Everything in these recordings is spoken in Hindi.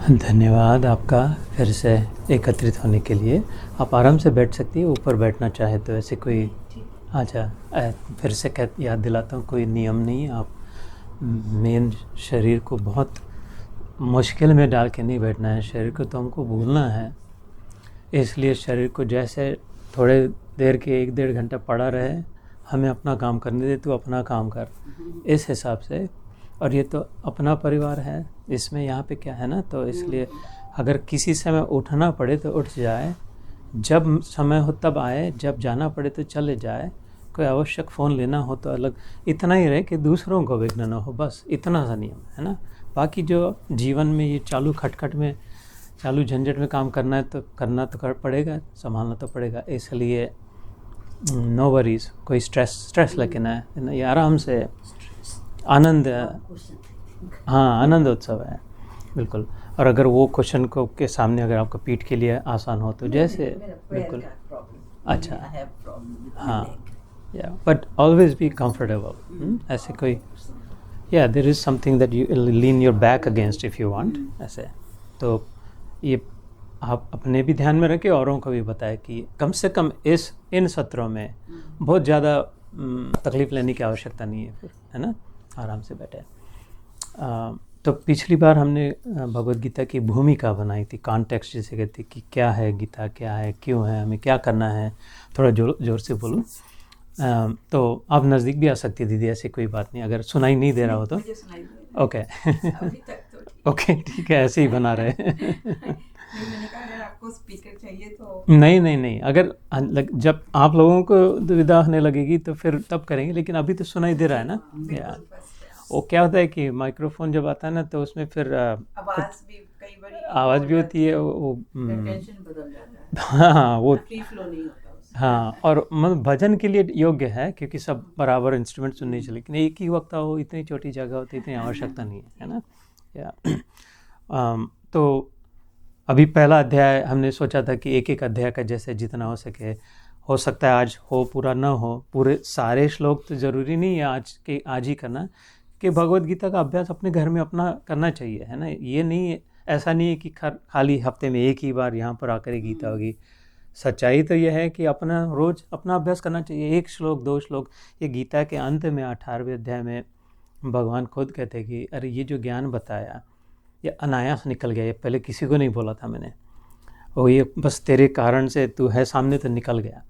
धन्यवाद आपका फिर से एकत्रित होने के लिए। आप आराम से बैठ सकती है, ऊपर बैठना चाहे तो ऐसे कोई। अच्छा, फिर से याद दिलाता हूँ, कोई नियम नहीं। आप मेन शरीर को बहुत मुश्किल में डाल के नहीं बैठना है, शरीर को तो हमको भूलना है। इसलिए शरीर को जैसे थोड़े देर के 1-1.5 घंटा पड़ा रहे, हमें अपना काम करने दे, तू अपना काम कर, इस हिसाब से। और ये तो अपना परिवार है, इसमें यहाँ पे क्या है ना, तो इसलिए अगर किसी समय उठना पड़े तो उठ जाए, जब समय हो तब आए, जब जाना पड़े तो चले जाए। कोई आवश्यक फ़ोन लेना हो तो अलग, इतना ही रहे कि दूसरों को विघ्न ना हो, बस इतना सा नियम है ना। बाकी जो जीवन में ये चालू खटखट में, चालू झंझट में काम करना है तो करना तो कर पड़ेगा, संभालना तो पड़ेगा। इसलिए नो वरीज, कोई स्ट्रेस लेके ना है, ये आराम से आनंद, हाँ आनंद उत्सव है बिल्कुल। और अगर वो क्वेश्चन को के सामने अगर आपको पीठ के लिए आसान हो तो जैसे बिल्कुल अच्छा, हाँ या बट ऑलवेज बी कंफर्टेबल। ऐसे कोई या there is something that you lean your back against if you want, ऐसे। तो ये आप अपने भी ध्यान में रखें, औरों को भी बताएं कि कम से कम इन सत्रों में बहुत ज़्यादा तकलीफ़ लेने की आवश्यकता नहीं है फिर, है ना। आराम से बैठे। तो पिछली बार हमने भगवद गीता की भूमिका बनाई थी, कॉन्टेक्स्ट जिसे कहते कि क्या है गीता, क्या है, क्यों है, हमें क्या करना है। थोड़ा जोर से बोलूं। तो आप नज़दीक भी आ सकती है दीदी, ऐसी कोई बात नहीं, अगर सुनाई नहीं दे रहा हो तो। ओके ओके ठीक है, ऐसे ही बना रहे मैंने कहा अगर आपको स्पीकर चाहिए तो नहीं, अगर जब आप लोगों को दुविधा होने लगेगी तो फिर तब करेंगे, लेकिन अभी तो सुनाई दे रहा है ना यार। वो क्या होता है कि माइक्रोफोन जब आता है ना तो उसमें फिर आवाज़ भी होती है, वो टेंशन बदल जाता है। हाँ वो फ्री फ्लो नहीं होता उसमें। हाँ, और मतलब भजन के लिए योग्य है क्योंकि सब बराबर इंस्ट्रूमेंट सुनने चाहिए, लेकिन एक ही वक्त हो, इतनी छोटी जगह होती, इतनी आवश्यकता नहीं है ना। या तो अभी पहला अध्याय हमने सोचा था कि एक अध्याय का जैसे जितना हो सकता है आज हो, पूरा ना हो, पूरे सारे श्लोक तो ज़रूरी नहीं है आज ही करना, कि भगवद गीता का अभ्यास अपने घर में अपना करना चाहिए, है ना। ये नहीं, ऐसा नहीं है कि खाली हफ्ते में एक ही बार यहाँ पर आकर ही गीता होगी। सच्चाई तो यह है कि अपना रोज़ अपना अभ्यास करना चाहिए। 1 श्लोक 2 श्लोक, ये गीता के अंत में 18वें अध्याय में भगवान खुद कहते हैं कि अरे ये जो ज्ञान बताया ये अनायास निकल गया, ये पहले किसी को नहीं बोला था मैंने, और ये बस तेरे कारण से तू है सामने तो निकल गया।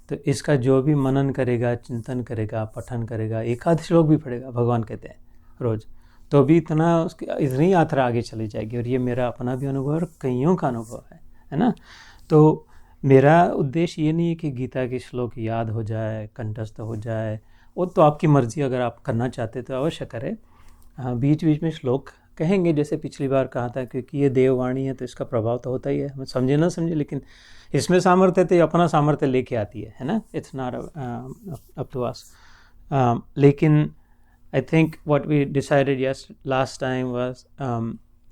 तो इसका जो भी मनन करेगा, चिंतन करेगा, पठन करेगा, 1 श्लोक भी पढ़ेगा, भगवान कहते हैं रोज़, तो भी इतनी यात्रा आगे चली जाएगी। और ये मेरा अपना भी अनुभव और कईयों का अनुभव है ना। तो मेरा उद्देश्य ये नहीं है कि गीता के श्लोक याद हो जाए, कंठस्थ हो जाए, वो तो आपकी मर्ज़ी, अगर आप करना चाहते तो अवश्य करें। हाँ, बीच बीच में श्लोक कहेंगे, जैसे पिछली बार कहा था, क्योंकि ये देववाणी है तो इसका प्रभाव तो होता ही है, हम समझे ना समझे, लेकिन इसमें सामर्थ्य तो अपना सामर्थ्य लेके आती है ना। It's not up to us. लेकिन I think what we decided last time was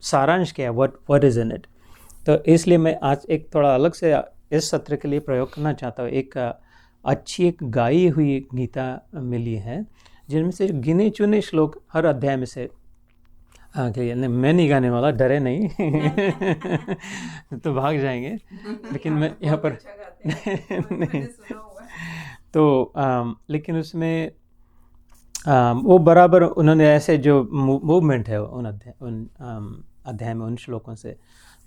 सारांश क्या है, व्हाट इज़ इन इट। तो इसलिए मैं आज एक थोड़ा अलग से इस सत्र के लिए प्रयोग करना चाहता हूँ। एक गाई हुई गीता मिली है, जिनमें से गिने चुने श्लोक हर अध्याय में से। मैं नहीं गाने वाला, डरे नहीं तो भाग जाएंगे, लेकिन मैं यहाँ पर नहीं तो लेकिन उसमें वो बराबर उन्होंने ऐसे जो मूवमेंट है उन अध्याय में, उन श्लोकों से।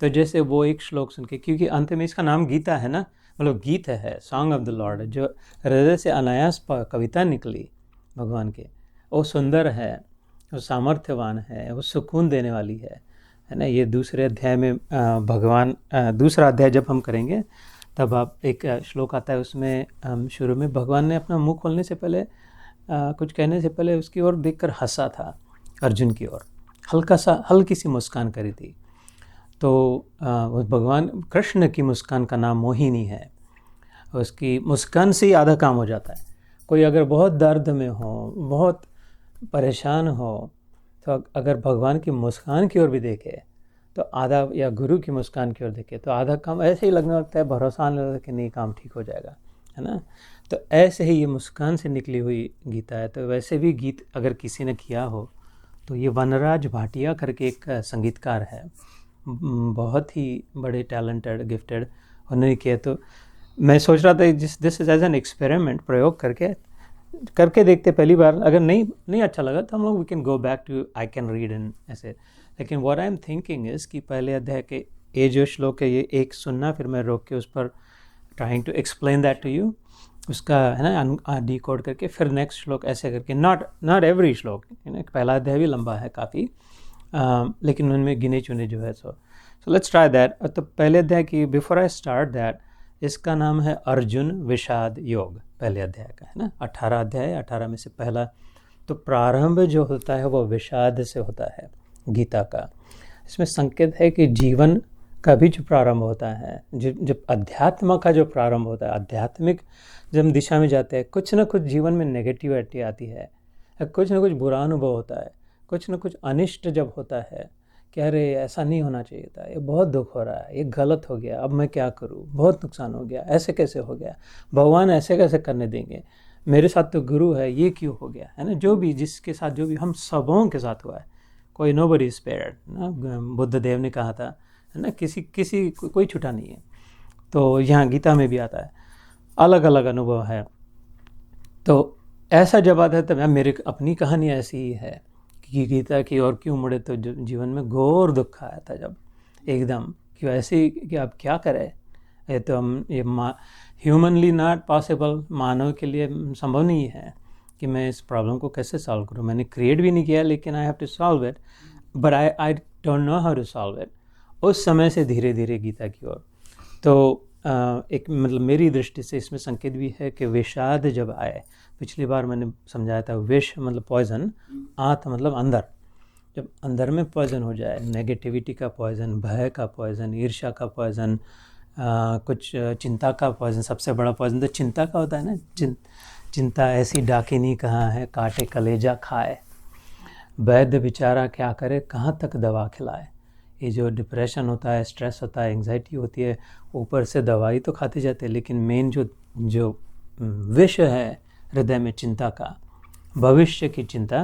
तो जैसे वो एक श्लोक सुन के, क्योंकि अंत में इसका नाम गीता है ना, मतलब गीत है, सॉन्ग ऑफ द लॉर्ड, जो हृदय से अनायास कविता निकली भगवान के, वो सुंदर है, वो सामर्थ्यवान है, वो सुकून देने वाली है ना। ये दूसरे अध्याय में भगवान, दूसरा अध्याय जब हम करेंगे तब आप एक श्लोक आता है, उसमें शुरू में भगवान ने अपना मुंह खोलने से पहले, कुछ कहने से पहले उसकी ओर देखकर हंसा था, अर्जुन की ओर हल्की सी मुस्कान करी थी। तो भगवान कृष्ण की मुस्कान का नाम मोहिनी है, उसकी मुस्कान से ही आधा काम हो जाता है। कोई अगर बहुत दर्द में हो, बहुत परेशान हो, तो अगर भगवान की मुस्कान की ओर भी देखे तो आधा, या गुरु की मुस्कान की ओर देखे तो आधा काम ऐसे ही लगने लगता है, भरोसा आने लगता है कि नहीं काम ठीक हो जाएगा, है ना। तो ऐसे ही ये मुस्कान से निकली हुई गीता है। तो वैसे भी गीत अगर किसी ने किया हो तो ये वनराज भाटिया करके एक संगीतकार है, बहुत ही बड़े टैलेंटेड गिफ्टेड उन्होंने किए। तो मैं सोच रहा था this is as an experiment, प्रयोग करके देखते पहली बार, अगर नहीं अच्छा लगा तो हम लोग we can go back to I can read in ऐसे। लेकिन what I am thinking is कि पहले अध्याय के ये जो श्लोक है ये एक सुनना, फिर मैं रोक के उस पर trying to explain that to you, उसका है ना डी कोड करके, फिर नेक्स्ट श्लोक ऐसे करके, नॉट एवरी श्लोक, पहला अध्याय भी लंबा है काफ़ी, लेकिन उनमें गिने चुने जो है सो लेट्स ट्राई दैट। तो पहले अध्याय की बिफोर आई स्टार्ट दैट, इसका नाम है अर्जुन विषाद योग, पहले अध्याय का है ना। 18 अध्याय, 18 में से पहला। तो प्रारंभ जो होता है वो विषाद से होता है गीता का। इसमें संकेत है कि जीवन का भी जो प्रारंभ होता है, जब अध्यात्म का जो प्रारंभ होता है, आध्यात्मिक जब हम दिशा में जाते हैं, कुछ ना कुछ जीवन में नेगेटिविटी आती है, कुछ ना कुछ बुरा अनुभव होता है, कुछ ना कुछ अनिष्ट जब होता है कि अरे ऐसा नहीं होना चाहिए था, ये बहुत दुख हो रहा है, ये गलत हो गया, अब मैं क्या करूं, बहुत नुकसान हो गया, ऐसे कैसे हो गया, भगवान ऐसे कैसे करने देंगे, मेरे साथ तो गुरु है, ये क्यों हो गया, है ना। जो भी जिसके साथ जो भी हम सबों के साथ हुआ है, कोई नोबडी स्पेयर्ड ना, बुद्ध देव ने कहा था, है ना, किसी कोई छूटा नहीं है। तो यहाँ गीता में भी आता है, अलग अलग अनुभव है। तो ऐसा जब आता है तब मेरी अपनी कहानी ऐसी ही है कि गीता की और क्यों मुड़े, तो जीवन में घोर दुख आया था जब एकदम कि ऐसे कि अब क्या करें, ये तो हम ये ह्यूमनली नॉट पॉसिबल, मानव के लिए संभव नहीं है कि मैं इस प्रॉब्लम को कैसे सॉल्व करूं। मैंने क्रिएट भी नहीं किया, लेकिन I have to solve it, but I don't know how to solve it. उस समय से धीरे धीरे गीता की ओर, तो एक मतलब मेरी दृष्टि से इसमें संकेत भी है कि विषाद जब आए, पिछली बार मैंने समझाया था, विष मतलब पॉइजन, आत मतलब अंदर, जब अंदर में पॉइजन हो जाए, नेगेटिविटी का पॉइजन, भय का पॉइजन, ईर्ष्या का पॉइजन, कुछ चिंता का पॉइजन, सबसे बड़ा पॉइजन तो चिंता का होता है ना। चिंता ऐसी डाकिनी कहाँ है, काटे कलेजा खाए, वैद्य बेचारा क्या करे, कहाँ तक दवा खिलाए। ये जो डिप्रेशन होता है, स्ट्रेस होता है, एंग्जाइटी होती है, ऊपर से दवाई तो खाते जाते हैं, लेकिन मेन जो विष है हृदय में, चिंता का, भविष्य की चिंता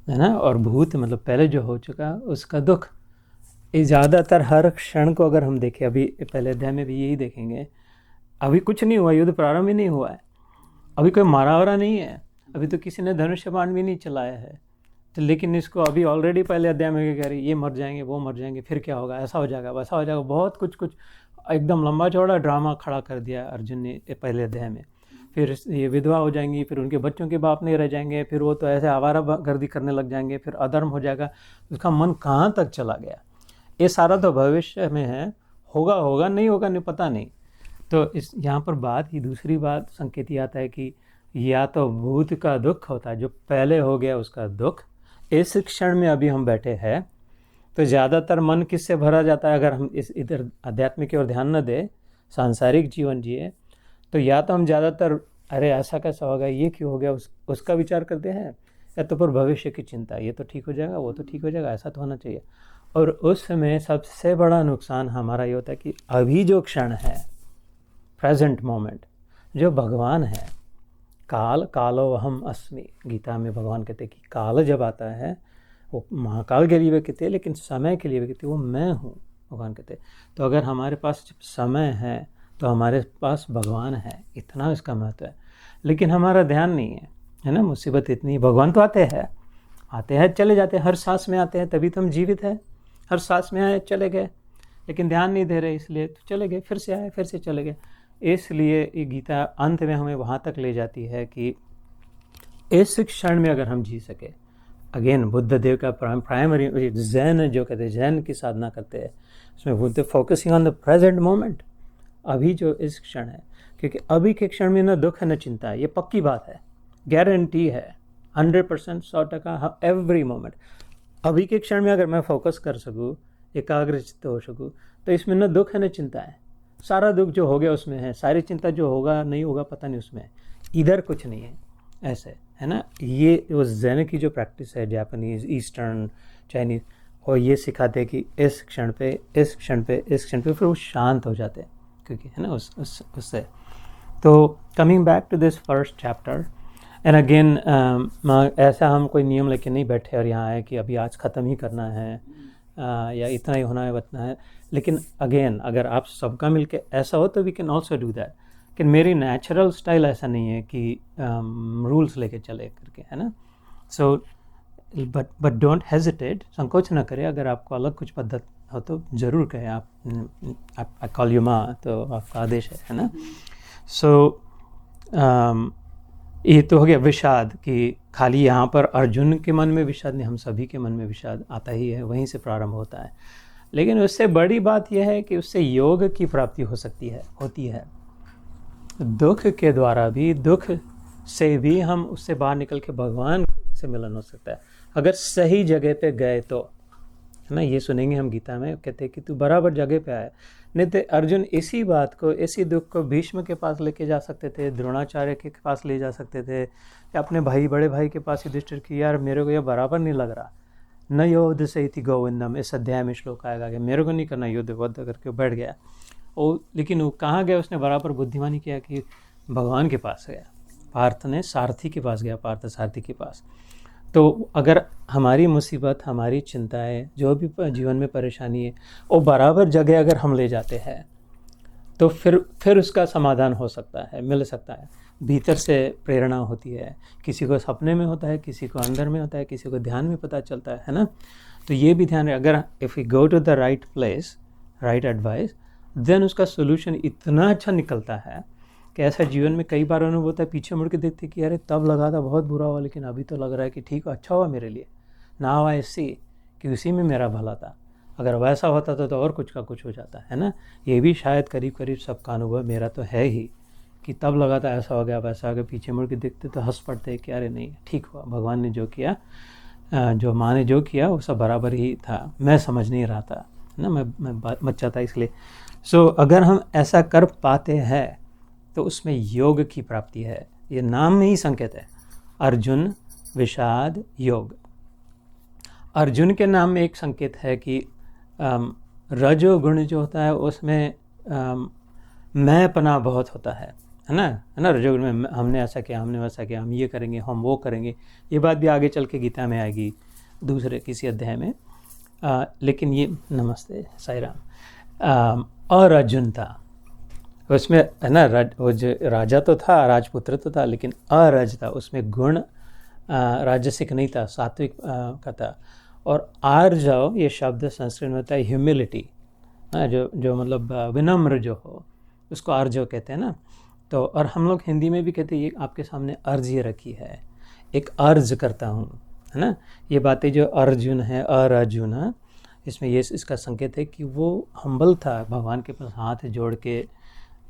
है ना, और भूत मतलब पहले जो हो चुका उसका दुख, ये ज़्यादातर हर क्षण को अगर हम देखें, अभी पहले अध्याय में भी यही देखेंगे, अभी कुछ नहीं हुआ, युद्ध प्रारंभ ही नहीं हुआ है, अभी कोई मारा वारा नहीं है, अभी तो किसी ने धनुष्य बाण भी नहीं चलाया है, तो लेकिन इसको अभी ऑलरेडी पहले अध्याय में कह रही, ये मर जाएंगे, वो मर जाएंगे, फिर क्या होगा, ऐसा हो जाएगा, वैसा हो जाएगा, बहुत कुछ एकदम लंबा चौड़ा ड्रामा खड़ा कर दिया अर्जुन ने पहले अध्याय में। फिर ये विधवा हो जाएंगी, फिर उनके बच्चों के बाप नहीं रह जाएंगे, फिर वो तो ऐसे आवारा गर्दी करने लग जाएंगे, फिर अधर्म हो जाएगा, उसका मन कहाँ तक चला गया। ये सारा तो भविष्य में है, होगा नहीं होगा नहीं पता नहीं। तो इस यहाँ पर बात ही दूसरी बात संकेत आता है कि या तो भूत का दुख होता है, जो पहले हो गया उसका दुख, इस क्षण में अभी हम बैठे हैं, तो ज़्यादातर मन किससे भरा जाता है, अगर हम इस इधर आध्यात्मिक की ओर ध्यान न दें, सांसारिक जीवन जिए, तो या तो हम ज़्यादातर अरे ऐसा कैसा होगा, ये क्यों हो गया, उसका विचार करते हैं, या तो फिर भविष्य की चिंता, ये तो ठीक हो जाएगा, वो तो ठीक हो जाएगा, ऐसा तो होना चाहिए। और उस समय सबसे बड़ा नुकसान हमारा ये होता है कि अभी जो क्षण है, प्रेजेंट मोमेंट, जो भगवान है, कालो अहम अस्मि, गीता में भगवान कहते हैं कि काल जब आता है वो महाकाल के लिए भी कहते हैं, लेकिन समय के लिए भी कहते हैं, वो मैं हूँ, भगवान कहते हैं। तो अगर हमारे पास जब समय है तो हमारे पास भगवान है, इतना इसका महत्व है। लेकिन हमारा ध्यान नहीं है ना, मुसीबत इतनी, भगवान तो आते हैं चले जाते हैं, हर सांस में आते हैं, तभी तो हम जीवित हैं, हर सांस में आए चले गए, लेकिन ध्यान नहीं दे रहे, इसलिए तो चले गए, फिर से आए, फिर से चले गए। इसलिए ये गीता अंत में हमें वहाँ तक ले जाती है कि इस क्षण में अगर हम जी सके, अगेन बुद्ध देव का प्राइमरी जैन जो कहते हैं, जैन की साधना करते हैं, उसमें Buddha focusing on the present moment, अभी जो इस क्षण है, क्योंकि अभी के क्षण में न दुख है न चिंता है, ये पक्की बात है, गारंटी है 100%, 100%, एवरी मोमेंट। अभी के क्षण में अगर मैं फोकस कर सकूँ, एकाग्रचित्त हो सकूँ, तो इसमें न दुख है न चिंता है, सारा दुख जो हो गया उसमें है, सारी चिंता जो होगा नहीं होगा पता नहीं उसमें है, इधर कुछ नहीं है, ऐसे है ना। ये वो जैन की जो प्रैक्टिस है, जापानीज, ईस्टर्न, चाइनीज, और ये सिखाते हैं कि इस क्षण पे फिर वो शांत हो जाते हैं, क्योंकि है ना उससे। तो coming back to this first chapter, and again ऐसा हम कोई नियम लेके नहीं बैठे और यहाँ आए कि अभी आज ख़त्म ही करना है, या इतना ही होना है उतना है। लेकिन अगेन अगर आप सबका मिलके ऐसा हो तो we can also do that. कि मेरी नेचुरल स्टाइल ऐसा नहीं है कि रूल्स लेके चले करके, है ना। सो बट डोंट हेजिटेट, संकोच ना करें। अगर आपको अलग कुछ पद्धत हो तो ज़रूर कहें। आप आई कॉल यू माँ, तो आपका आदेश है ना। सो ये तो हो गया विषाद, कि खाली यहाँ पर अर्जुन के मन में विषाद नहीं, हम सभी के मन में विषाद आता ही है, वहीं से प्रारंभ होता है। लेकिन उससे बड़ी बात यह है कि उससे योग की प्राप्ति हो सकती है, होती है। दुख के द्वारा भी, दुख से भी हम उससे बाहर निकल के भगवान से मिलन हो सकता है, अगर सही जगह पे गए तो, है ना। ये सुनेंगे हम गीता में, कहते हैं कि तू बराबर जगह पे आया। नहीं तो अर्जुन इसी बात को, इसी दुख को भीष्म के पास लेके जा सकते थे, द्रोणाचार्य के पास ले जा सकते थे, या अपने भाई, बड़े भाई के पास युधिष्ठिर की, यार मेरे को ये बराबर नहीं लग रहा, न युद्ध से इति गोविंदम, इस अध्याय में श्लोक आएगा कि मेरे को नहीं करना युद्ध, वद्ध करके बैठ गया। और लेकिन वो कहाँ गया, उसने बराबर बुद्धिमानी किया कि भगवान के पास गया, पार्थ ने सारथी के पास गया, पार्थ सारथी के पास। तो अगर हमारी मुसीबत, हमारी चिंताएं, जो भी जीवन में परेशानी है, वो बराबर जगह अगर हम ले जाते हैं तो फिर उसका समाधान हो सकता है, मिल सकता है। भीतर से प्रेरणा होती है, किसी को सपने में होता है, किसी को अंदर में होता है, किसी को ध्यान में पता चलता है ना। तो ये भी ध्यान है, अगर if you go to the right place, right advice, then उसका सोल्यूशन इतना अच्छा निकलता है कि ऐसा जीवन में कई बार अनुभव होता है, पीछे मुड़ के देखते कि अरे तब लगा था बहुत बुरा हुआ, लेकिन अभी तो लग रहा है कि ठीक, अच्छा हुआ मेरे लिए। नाउ आई सी कि उसी में मेरा भला था, अगर वैसा होता तो और कुछ का कुछ हो जाता, है ना। ये भी शायद करीब करीब सबका अनुभव, मेरा तो है ही, कि तब लगा था ऐसा हो गया, वैसा हो गया, पीछे मुड़ के देखते तो हंस पड़ते कि अरे नहीं, ठीक हुआ, भगवान ने जो किया, जो माँ ने जो किया वो सब बराबर ही था, मैं समझ नहीं रहा था, है ना, मैं बच्चा था इसलिए। सो अगर हम ऐसा कर पाते हैं तो उसमें योग की प्राप्ति है। ये नाम में ही संकेत है, अर्जुन विषाद योग। अर्जुन के नाम में एक संकेत है कि रजोगुण जो होता है उसमें मैंपना बहुत होता है ना, रजोगुण में हमने ऐसा किया, हमने वैसा किया, हम ये करेंगे, हम वो करेंगे। ये बात भी आगे चल के गीता में आएगी, दूसरे किसी अध्याय में। लेकिन ये, नमस्ते साई राम, और अर्जुन था उसमें, है ना, वो जो राजा तो था, राजपुत्र तो था, लेकिन अरज था, उसमें गुण राजसिक नहीं था, सात्विक का था। और आर्जव ये शब्द संस्कृत में होता है ह्यूमिलिटी, जो मतलब विनम्र जो हो, उसको आर्जव कहते हैं ना। तो और हम लोग हिंदी में भी कहते हैं, ये आपके सामने अर्ज ये रखी है, एक अर्ज करता हूँ, है ना। ये बातें जो अर्जुन है, अर्जुन, इसमें ये इसका संकेत है कि वो हम्बल था, भगवान के पास हाथ जोड़ के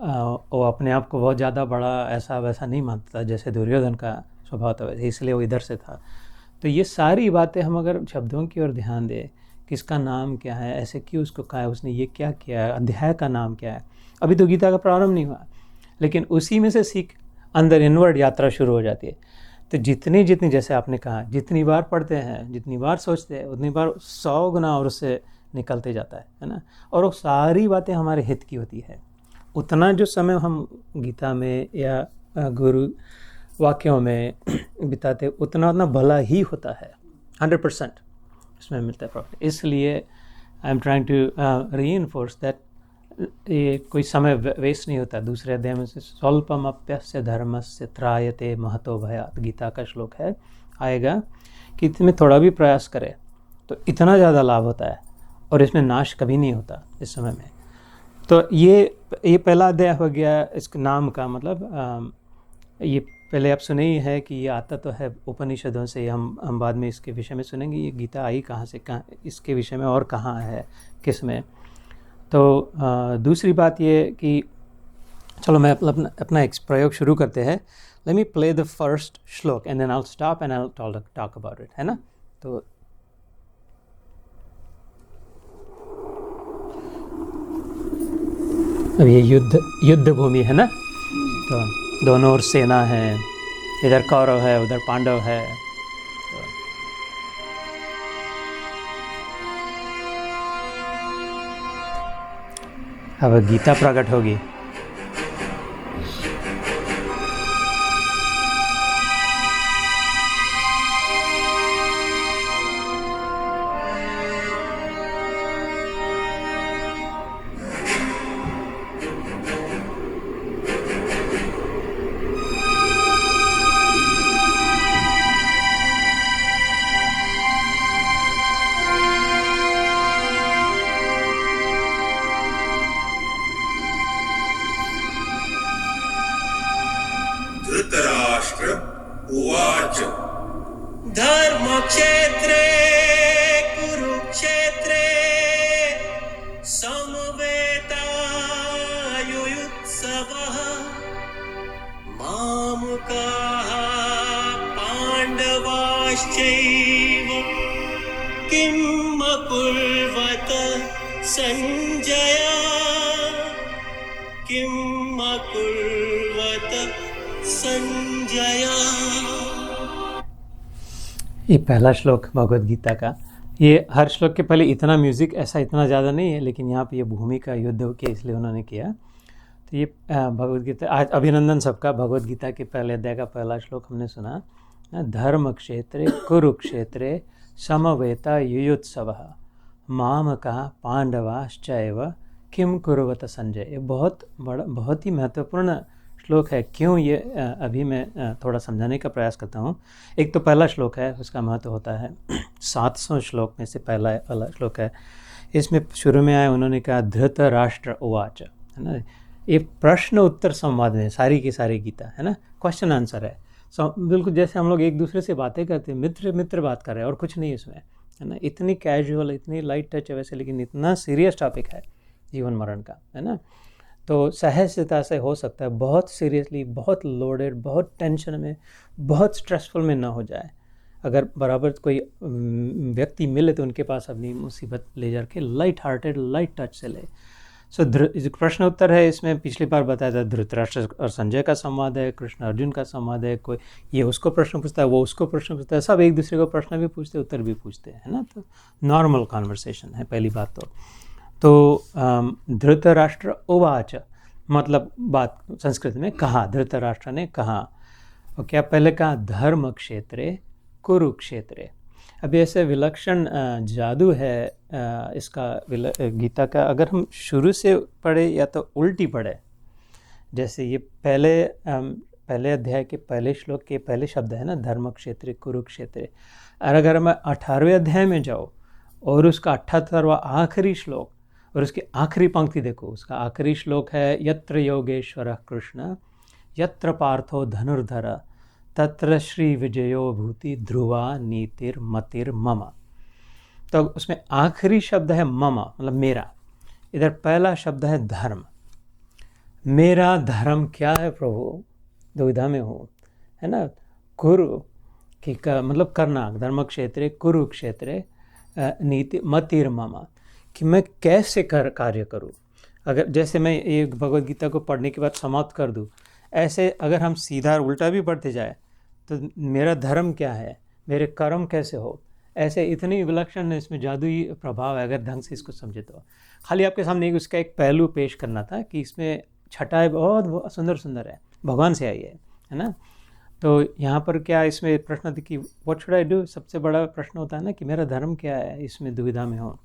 वो अपने आप को बहुत ज़्यादा बड़ा ऐसा वैसा नहीं मानता था, जैसे दुर्योधन का स्वभाव था, इसलिए वो इधर से था। तो ये सारी बातें हम अगर शब्दों की ओर ध्यान दें, किसका नाम क्या है, ऐसे क्यों उसको कहा है, उसने ये क्या किया है, अध्याय का नाम क्या है। अभी तो गीता का प्रारंभ नहीं हुआ, लेकिन उसी में से सीख अंदर इनवर्ड यात्रा शुरू हो जाती है। तो जितनी जैसे आपने कहा, जितनी बार पढ़ते हैं, जितनी बार सोचते हैं, उतनी बार 100 गुना और उससे निकलते जाता है ना। और वो सारी बातें हमारे हित की होती है। उतना जो समय हम गीता में या गुरु वाक्यों में बिताते, उतना भला ही होता है, 100% उसमें मिलता है प्रॉफिट। इसलिए I am trying to reinforce that ये कोई समय वेस्ट नहीं होता। दूसरे अध्याय में से स्वल्पम अप्यस्य धर्मस्य त्रायते महतो भयात्, गीता का श्लोक है, आएगा कि इसमें थोड़ा भी प्रयास करे तो इतना ज़्यादा लाभ होता है, और इसमें नाश कभी नहीं होता इस समय में। तो ये पहला अध्याय हो गया इस नाम का मतलब। ये पहले आप सुने ही है कि ये आता तो है उपनिषदों से, हम बाद में इसके विषय में सुनेंगे ये गीता आई कहाँ से, कहाँ इसके विषय में और कहाँ है, किस में। तो दूसरी बात ये कि चलो मैं अपना एक प्रयोग शुरू करते हैं। Let me play the first shloka and then I will stop and I will talk about it, है ना। तो अब ये युद्ध भूमि है ना, तो दोनों ओर सेना है, इधर कौरव है, उधर पांडव है। अब गीता प्रकट होगी। अकुर्वत संजय किम अकुर्वत संजय। ये पहला श्लोक भगवद गीता का। ये हर श्लोक के पहले इतना म्यूज़िक ऐसा इतना ज़्यादा नहीं है, लेकिन यहाँ पे ये भूमिका युद्ध के इसलिए उन्होंने किया। तो ये भगवद गीता, आज अभिनंदन सबका। भगवद गीता के पहले अध्याय का पहला श्लोक हमने सुना। धर्म क्षेत्रे कुरुक्षेत्रे समवेता युयुत्सवः मामका पांडवाश्चैव किम कुर्वत संजय। ये बहुत बड़ा, बहुत ही महत्वपूर्ण श्लोक है। क्यों ये अभी मैं थोड़ा समझाने का प्रयास करता हूँ। एक तो पहला श्लोक है, उसका महत्व होता है 700 श्लोक में से पहला श्लोक है। इसमें शुरू में आया, उन्होंने कहा धृतराष्ट्र उवाच, है ना। ये प्रश्न उत्तर संवाद में सारी की सारी गीता, है ना, क्वेश्चन आंसर है। बिल्कुल जैसे हम लोग एक दूसरे से बातें करते हैं, मित्र बात कर रहे हैं और कुछ नहीं इसमें, है ना। इतनी कैजुअल, इतनी लाइट टच है वैसे, लेकिन इतना सीरियस टॉपिक है जीवन मरण का, है ना। तो सहजता से हो सकता है बहुत सीरियसली, बहुत लोडेड, बहुत टेंशन में, बहुत स्ट्रेसफुल में ना हो जाए। अगर बराबर कोई व्यक्ति मिले तो उनके पास अपनी मुसीबत ले जाके लाइट हार्टेड, लाइट टच से ले। सो प्रश्न उत्तर है। इसमें पिछली बार बताया था धृतराष्ट्र और संजय का संवाद है, कृष्ण अर्जुन का संवाद है। कोई ये उसको प्रश्न पूछता है, वो उसको प्रश्न पूछता है, सब एक दूसरे को प्रश्न भी पूछते, उत्तर भी पूछते हैं, है ना। तो नॉर्मल कॉन्वर्सेशन है पहली बात तो धृतराष्ट्र उवाच मतलब बात संस्कृत में कहा, धृतराष्ट्र ने कहा। और क्या पहले कहा, धर्म क्षेत्रे कुरुक्षेत्रे। अभी ऐसे विलक्षण जादू है इसका गीता का। अगर हम शुरू से पढ़े या तो उल्टी पढ़े, जैसे ये पहले अध्याय के पहले श्लोक के पहले शब्द है ना, धर्म क्षेत्रे कुरुक्षेत्रे। और अगर मैं 18वें अध्याय में जाओ और उसका 78वां आखिरी श्लोक और उसकी आखिरी पंक्ति देखो, उसका आखिरी श्लोक है यत्र योगेश्वरः कृष्ण यत्र पार्थो धनुर्धर तत्र श्री विजयो भूति ध्रुवा नीतिर मतिर मम। तो उसमें आखिरी शब्द है मम, मतलब मेरा। इधर पहला शब्द है धर्म। मेरा धर्म क्या है प्रभु, दुविधा में हूँ, है ना। कुरु की मतलब करना, धर्म क्षेत्रे कुरुक्षेत्रे नीति मतिर मम, कि मैं कैसे कार्य करूं। अगर जैसे मैं ये भगवद गीता को पढ़ने के बाद समाप्त कर दूं, ऐसे अगर हम सीधा उल्टा भी पढ़ते जाए तो मेरा धर्म क्या है, मेरे कर्म कैसे हो, ऐसे इतनी विलक्षण इसमें जादुई प्रभाव है अगर ढंग से इसको समझे तो। खाली आपके सामने उसका एक पहलू पेश करना था कि इसमें छटाई बहुत सुंदर सुंदर है, भगवान से आई है ना। तो यहाँ पर क्या इसमें प्रश्न था कि व्हाट शुड आई डू। सबसे बड़ा प्रश्न होता है ना कि मेरा धर्म क्या है, इसमें दुविधा में हो।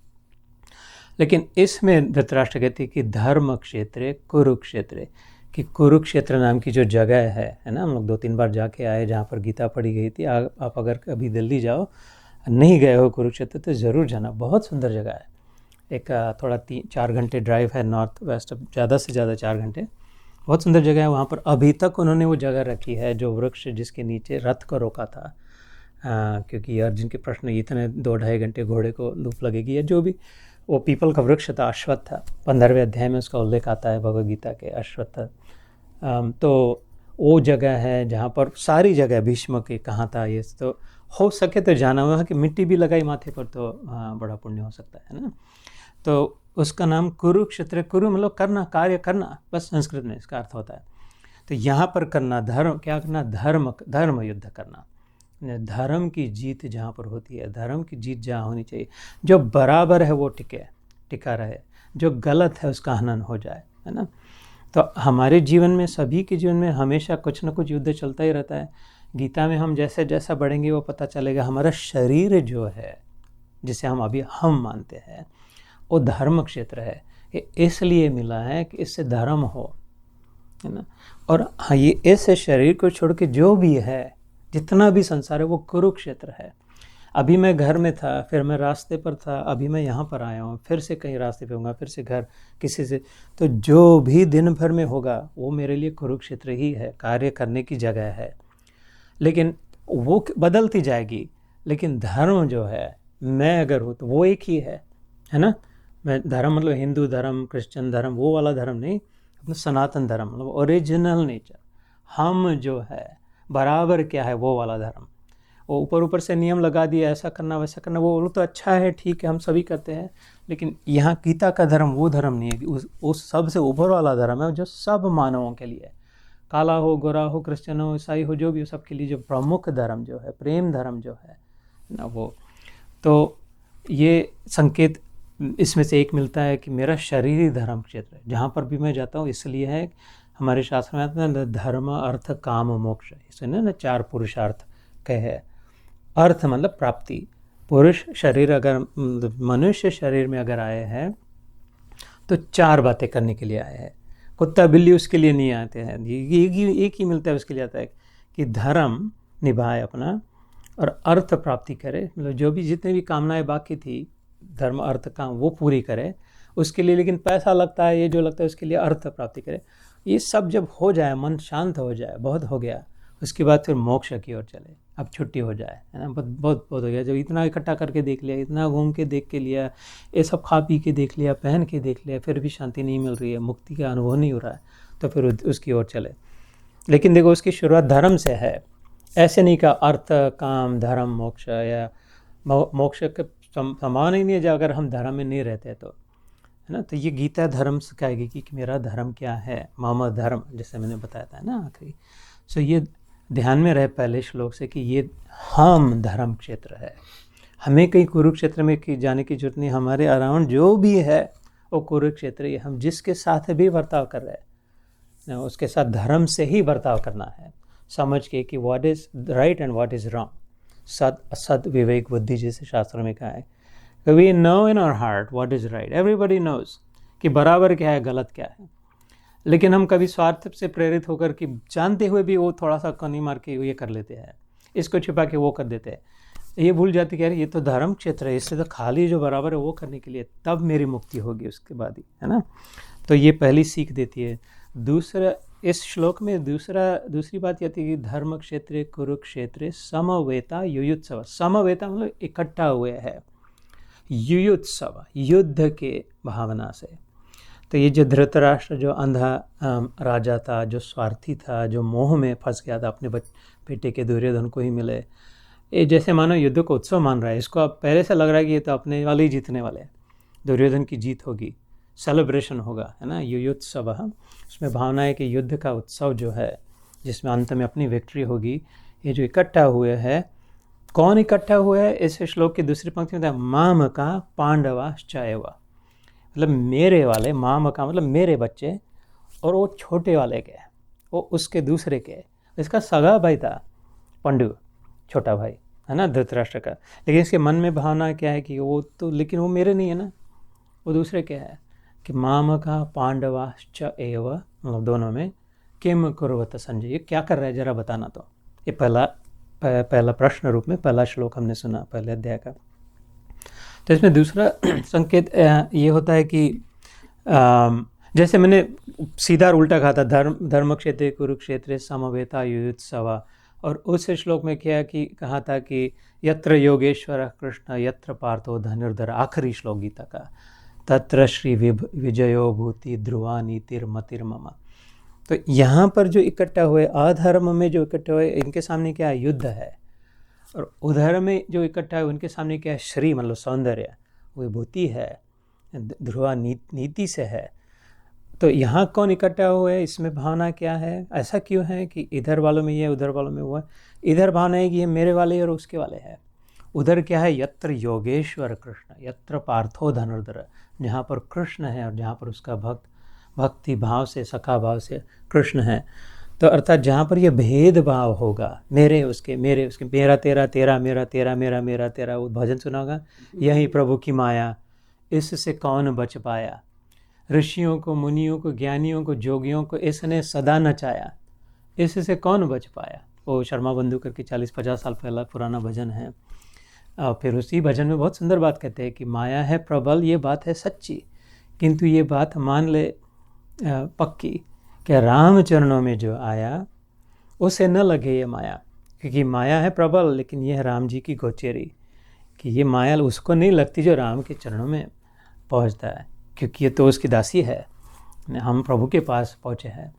लेकिन इसमें धृतराष्ट्र कहते हैं कि धर्म क्षेत्रे कुरुक्षेत्रे, कि कुरुक्षेत्र नाम की जो जगह है ना, हम लोग 2-3 बार जाके आए जहाँ पर गीता पढ़ी गई थी। आप अगर कभी दिल्ली जाओ, नहीं गए हो कुरुक्षेत्र, तो ज़रूर जाना, बहुत सुंदर जगह है। एक थोड़ा 3-4 घंटे ड्राइव है नॉर्थ वेस्ट, ज़्यादा से ज़्यादा 4 घंटे। बहुत सुंदर जगह है। वहाँ पर अभी तक उन्होंने वो जगह रखी है जो वृक्ष जिसके नीचे रथ को रोका था, क्योंकि अर्जुन के प्रश्न इतने 2-2.5 घंटे घोड़े को धूप लगेगी, या जो भी, वो पीपल का वृक्ष था, अश्वत्थ था। 15वें अध्याय में उसका उल्लेख आता है भगवद गीता के, अश्वत्थ। तो वो जगह है जहाँ पर सारी जगह भीष्म के कहाँ था ये, तो हो सके तो जाना। वहाँ की मिट्टी भी लगाई माथे पर तो बड़ा पुण्य हो सकता है ना। तो उसका नाम कुरुक्षेत्र, कुरु मतलब करना, कार्य करना, बस संस्कृत में इसका अर्थ होता है। तो यहाँ पर करना, धर्म क्या करना, धर्म युद्ध करना, धर्म की जीत जहाँ पर होती है, धर्म की जीत जहाँ होनी चाहिए। जो बराबर है वो टिका रहे, जो गलत है उसका हनन हो जाए, है ना। तो हमारे जीवन में, सभी के जीवन में हमेशा कुछ ना कुछ युद्ध चलता ही रहता है। गीता में हम जैसे जैसा बढ़ेंगे वो पता चलेगा हमारा शरीर जो है, जिसे हम अभी हम मानते हैं, वो धर्म क्षेत्र है। ये इसलिए मिला है कि इससे धर्म हो, है ना। और हाँ, ये इस शरीर को छोड़ के जो भी है, जितना भी संसार है, वो कुरुक्षेत्र है। अभी मैं घर में था, फिर मैं रास्ते पर था, अभी मैं यहाँ पर आया हूँ, फिर से कहीं रास्ते पे होऊंगा, फिर से घर किसी से। तो जो भी दिन भर में होगा वो मेरे लिए कुरुक्षेत्र ही है, कार्य करने की जगह है। लेकिन वो बदलती जाएगी, लेकिन धर्म जो है, मैं अगर हूँ तो वो एक ही है ना। मैं धर्म मतलब हिंदू धर्म, क्रिश्चियन धर्म, वो वाला धर्म नहीं, अपना सनातन धर्म मतलब ओरिजिनल नेचर, हम जो है बराबर क्या है, वो वाला धर्म। वो ऊपर ऊपर से नियम लगा दिया, ऐसा करना वैसा करना, वो तो अच्छा है, ठीक है, हम सभी करते हैं, लेकिन यहाँ गीता का धर्म वो धर्म नहीं है, उस सबसे ऊपर वाला धर्म है जो सब मानवों के लिए, काला हो, गोरा हो, क्रिश्चियन हो, ईसाई हो, जो भी हो, सबके लिए जो प्रमुख धर्म जो है, प्रेम धर्म जो है ना, वो तो ये संकेत इसमें से एक मिलता है कि मेरा शरीरी धर्म क्षेत्र है, जहाँ पर भी मैं जाता हूँ, इसलिए है हमारे शास्त्र में आता है धर्म अर्थ काम मोक्ष, इसे ना 4 पुरुषार्थ कहे। अर्थ मतलब प्राप्ति, पुरुष शरीर अगर मनुष्य शरीर में अगर आए हैं तो 4 बातें करने के लिए आए हैं। कुत्ता बिल्ली उसके लिए नहीं आते हैं, एक ही मिलता है उसके लिए आता है कि धर्म निभाए अपना और अर्थ प्राप्ति करे, मतलब जो भी जितने भी कामनाएं बाकी थी धर्म अर्थ काम वो पूरी करे उसके लिए, लेकिन पैसा लगता है, ये जो लगता है उसके लिए अर्थ प्राप्ति करे। ये सब जब हो जाए, मन शांत हो जाए, बहुत हो गया, उसके बाद फिर मोक्ष की ओर चले, अब छुट्टी हो जाए, है ना, बहुत हो गया, जब इतना इकट्ठा करके देख लिया, इतना घूम के देख के लिया, ये सब खा पी के देख लिया, पहन के देख लिया, फिर भी शांति नहीं मिल रही है, मुक्ति का अनुभव नहीं हो रहा है, तो फिर उसकी ओर चले। लेकिन देखो उसकी शुरुआत धर्म से है, ऐसे नहीं कहा अर्थ काम धर्म मोक्ष, या मोक्ष के समान ही नहीं है जो अगर हम धर्म में नहीं रहते तो, है ना। तो ये गीता धर्म सिखाएगी कि मेरा धर्म क्या है, मम धर्म, जैसे मैंने बताया था ना आखिरी। सो ये ध्यान में रहे पहले श्लोक से कि ये हम धर्म क्षेत्र है, हमें कहीं कुरुक्षेत्र में जाने की जरूरत नहीं, हमारे अराउंड जो भी है वो कुरुक्षेत्र ही, हम जिसके साथ भी बर्ताव कर रहे हैं उसके साथ धर्म से ही बर्ताव करना है, समझ के कि what is right and what is wrong, सत असत विवेक बुद्धि जैसे शास्त्र में कहा है। We know in our heart what is right, everybody knows कि बराबर क्या है गलत क्या है, लेकिन हम कभी स्वार्थ से प्रेरित होकर कि जानते हुए भी वो थोड़ा सा कनी मार के ये कर लेते हैं, इसको छिपा के वो कर देते हैं, ये भूल जाते कि यार ये तो धर्म क्षेत्र है, इससे तो खाली जो बराबर है वो करने के लिए तब मेरी मुक्ति होगी उसके बाद ही, है ना। तो ये पहली सीख देती है। दूसरा इस श्लोक में दूसरी बात ये थी कि धर्म क्षेत्र कुरुक्षेत्र समवेता युयुत्सव, समवेता मतलब इकट्ठा हुए है, युयुत्सव युद्ध के भावना से। तो ये जो धृतराष्ट्र जो अंधा राजा था, जो स्वार्थी था, जो मोह में फंस गया था, अपने बेटे के दुर्योधन को ही मिले, ये जैसे मानो युद्ध को उत्सव मान रहा है, इसको अब पहले से लग रहा है कि ये तो अपने वाले ही जीतने वाले हैं, दुर्योधन की जीत होगी, सेलिब्रेशन होगा, है ना, युयुत्सव। उसमें भावना है कि युद्ध का उत्सव जो है जिसमें अंत में अपनी विक्ट्री होगी। ये जो इकट्ठा हुए हैं, कौन इकट्ठा हुए है, इस श्लोक की दूसरी पंक्ति में माम का पांडवाश्चैव, मतलब मेरे वाले, माम का मतलब मेरे बच्चे, और वो छोटे वाले के, वो उसके दूसरे के, इसका सगा भाई था पंडु, छोटा भाई, है ना, धृतराष्ट्र का। लेकिन इसके मन में भावना क्या है कि वो तो, लेकिन वो मेरे नहीं है ना, वो दूसरे के है कि माम का पांडवाश्चैव, मतलब दोनों में किम कुर्वत संजय, ये क्या कर रहा है जरा बताना। तो ये पहला प्रश्न रूप में पहला श्लोक हमने सुना पहले अध्याय का। तो इसमें दूसरा संकेत ये होता है कि जैसे मैंने सीधा और उल्टा कहा था, धर्म क्षेत्र कुरुक्षेत्र समवेता युयुत्सव, और उस श्लोक में क्या कि कहा था कि यत्र योगेश्वर कृष्ण यत्र पार्थो धनुर्धर, आखिरी श्लोक गीता का, तत्र श्री विजयो भूति ध्रुवा नीतिर्मतिर्मम। तो यहाँ पर जो इकट्ठा हुए, अधर्म में जो इकट्ठे हुए, इनके सामने क्या है, युद्ध है, और उधर में जो इकट्ठा है उनके सामने क्या है, श्री मतलब सौंदर्य, विभूति है, ध्रुवा नीति से है। तो यहाँ कौन इकट्ठा हुए, इसमें भावना क्या है, ऐसा क्यों है कि इधर वालों में ये, उधर वालों में वो है। इधर भावना है कि ये मेरे वाले और उसके वाले है, उधर क्या है, यत्र योगेश्वर कृष्ण यत्र पार्थो धनुर्धर, जहाँ पर कृष्ण है और जहाँ पर उसका भक्ति भाव से, सखा भाव से कृष्ण है। तो अर्थात जहाँ पर यह भेदभाव होगा, मेरे उसके, मेरा तेरा, तेरा मेरा, तेरा मेरा, मेरा तेरा, वो भजन सुना होगा, यही प्रभु की माया, इससे कौन बच पाया, ऋषियों को, मुनियों को, ज्ञानियों को, जोगियों को इसने सदा नचाया, इससे कौन बच पाया। वो शर्मा बंधु करके 40-50 साल पहला पुराना भजन है। फिर उसी भजन में बहुत सुंदर बात कहते हैं कि माया है प्रबल, ये बात है सच्ची, किंतु ये बात मान ले पक्की कि राम चरणों में जो आया उसे न लगे ये माया, क्योंकि माया है प्रबल, लेकिन यह राम जी की गोचेरी, कि ये माया उसको नहीं लगती जो राम के चरणों में पहुंचता है, क्योंकि ये तो उसकी दासी है, हम प्रभु के पास पहुँचे हैं।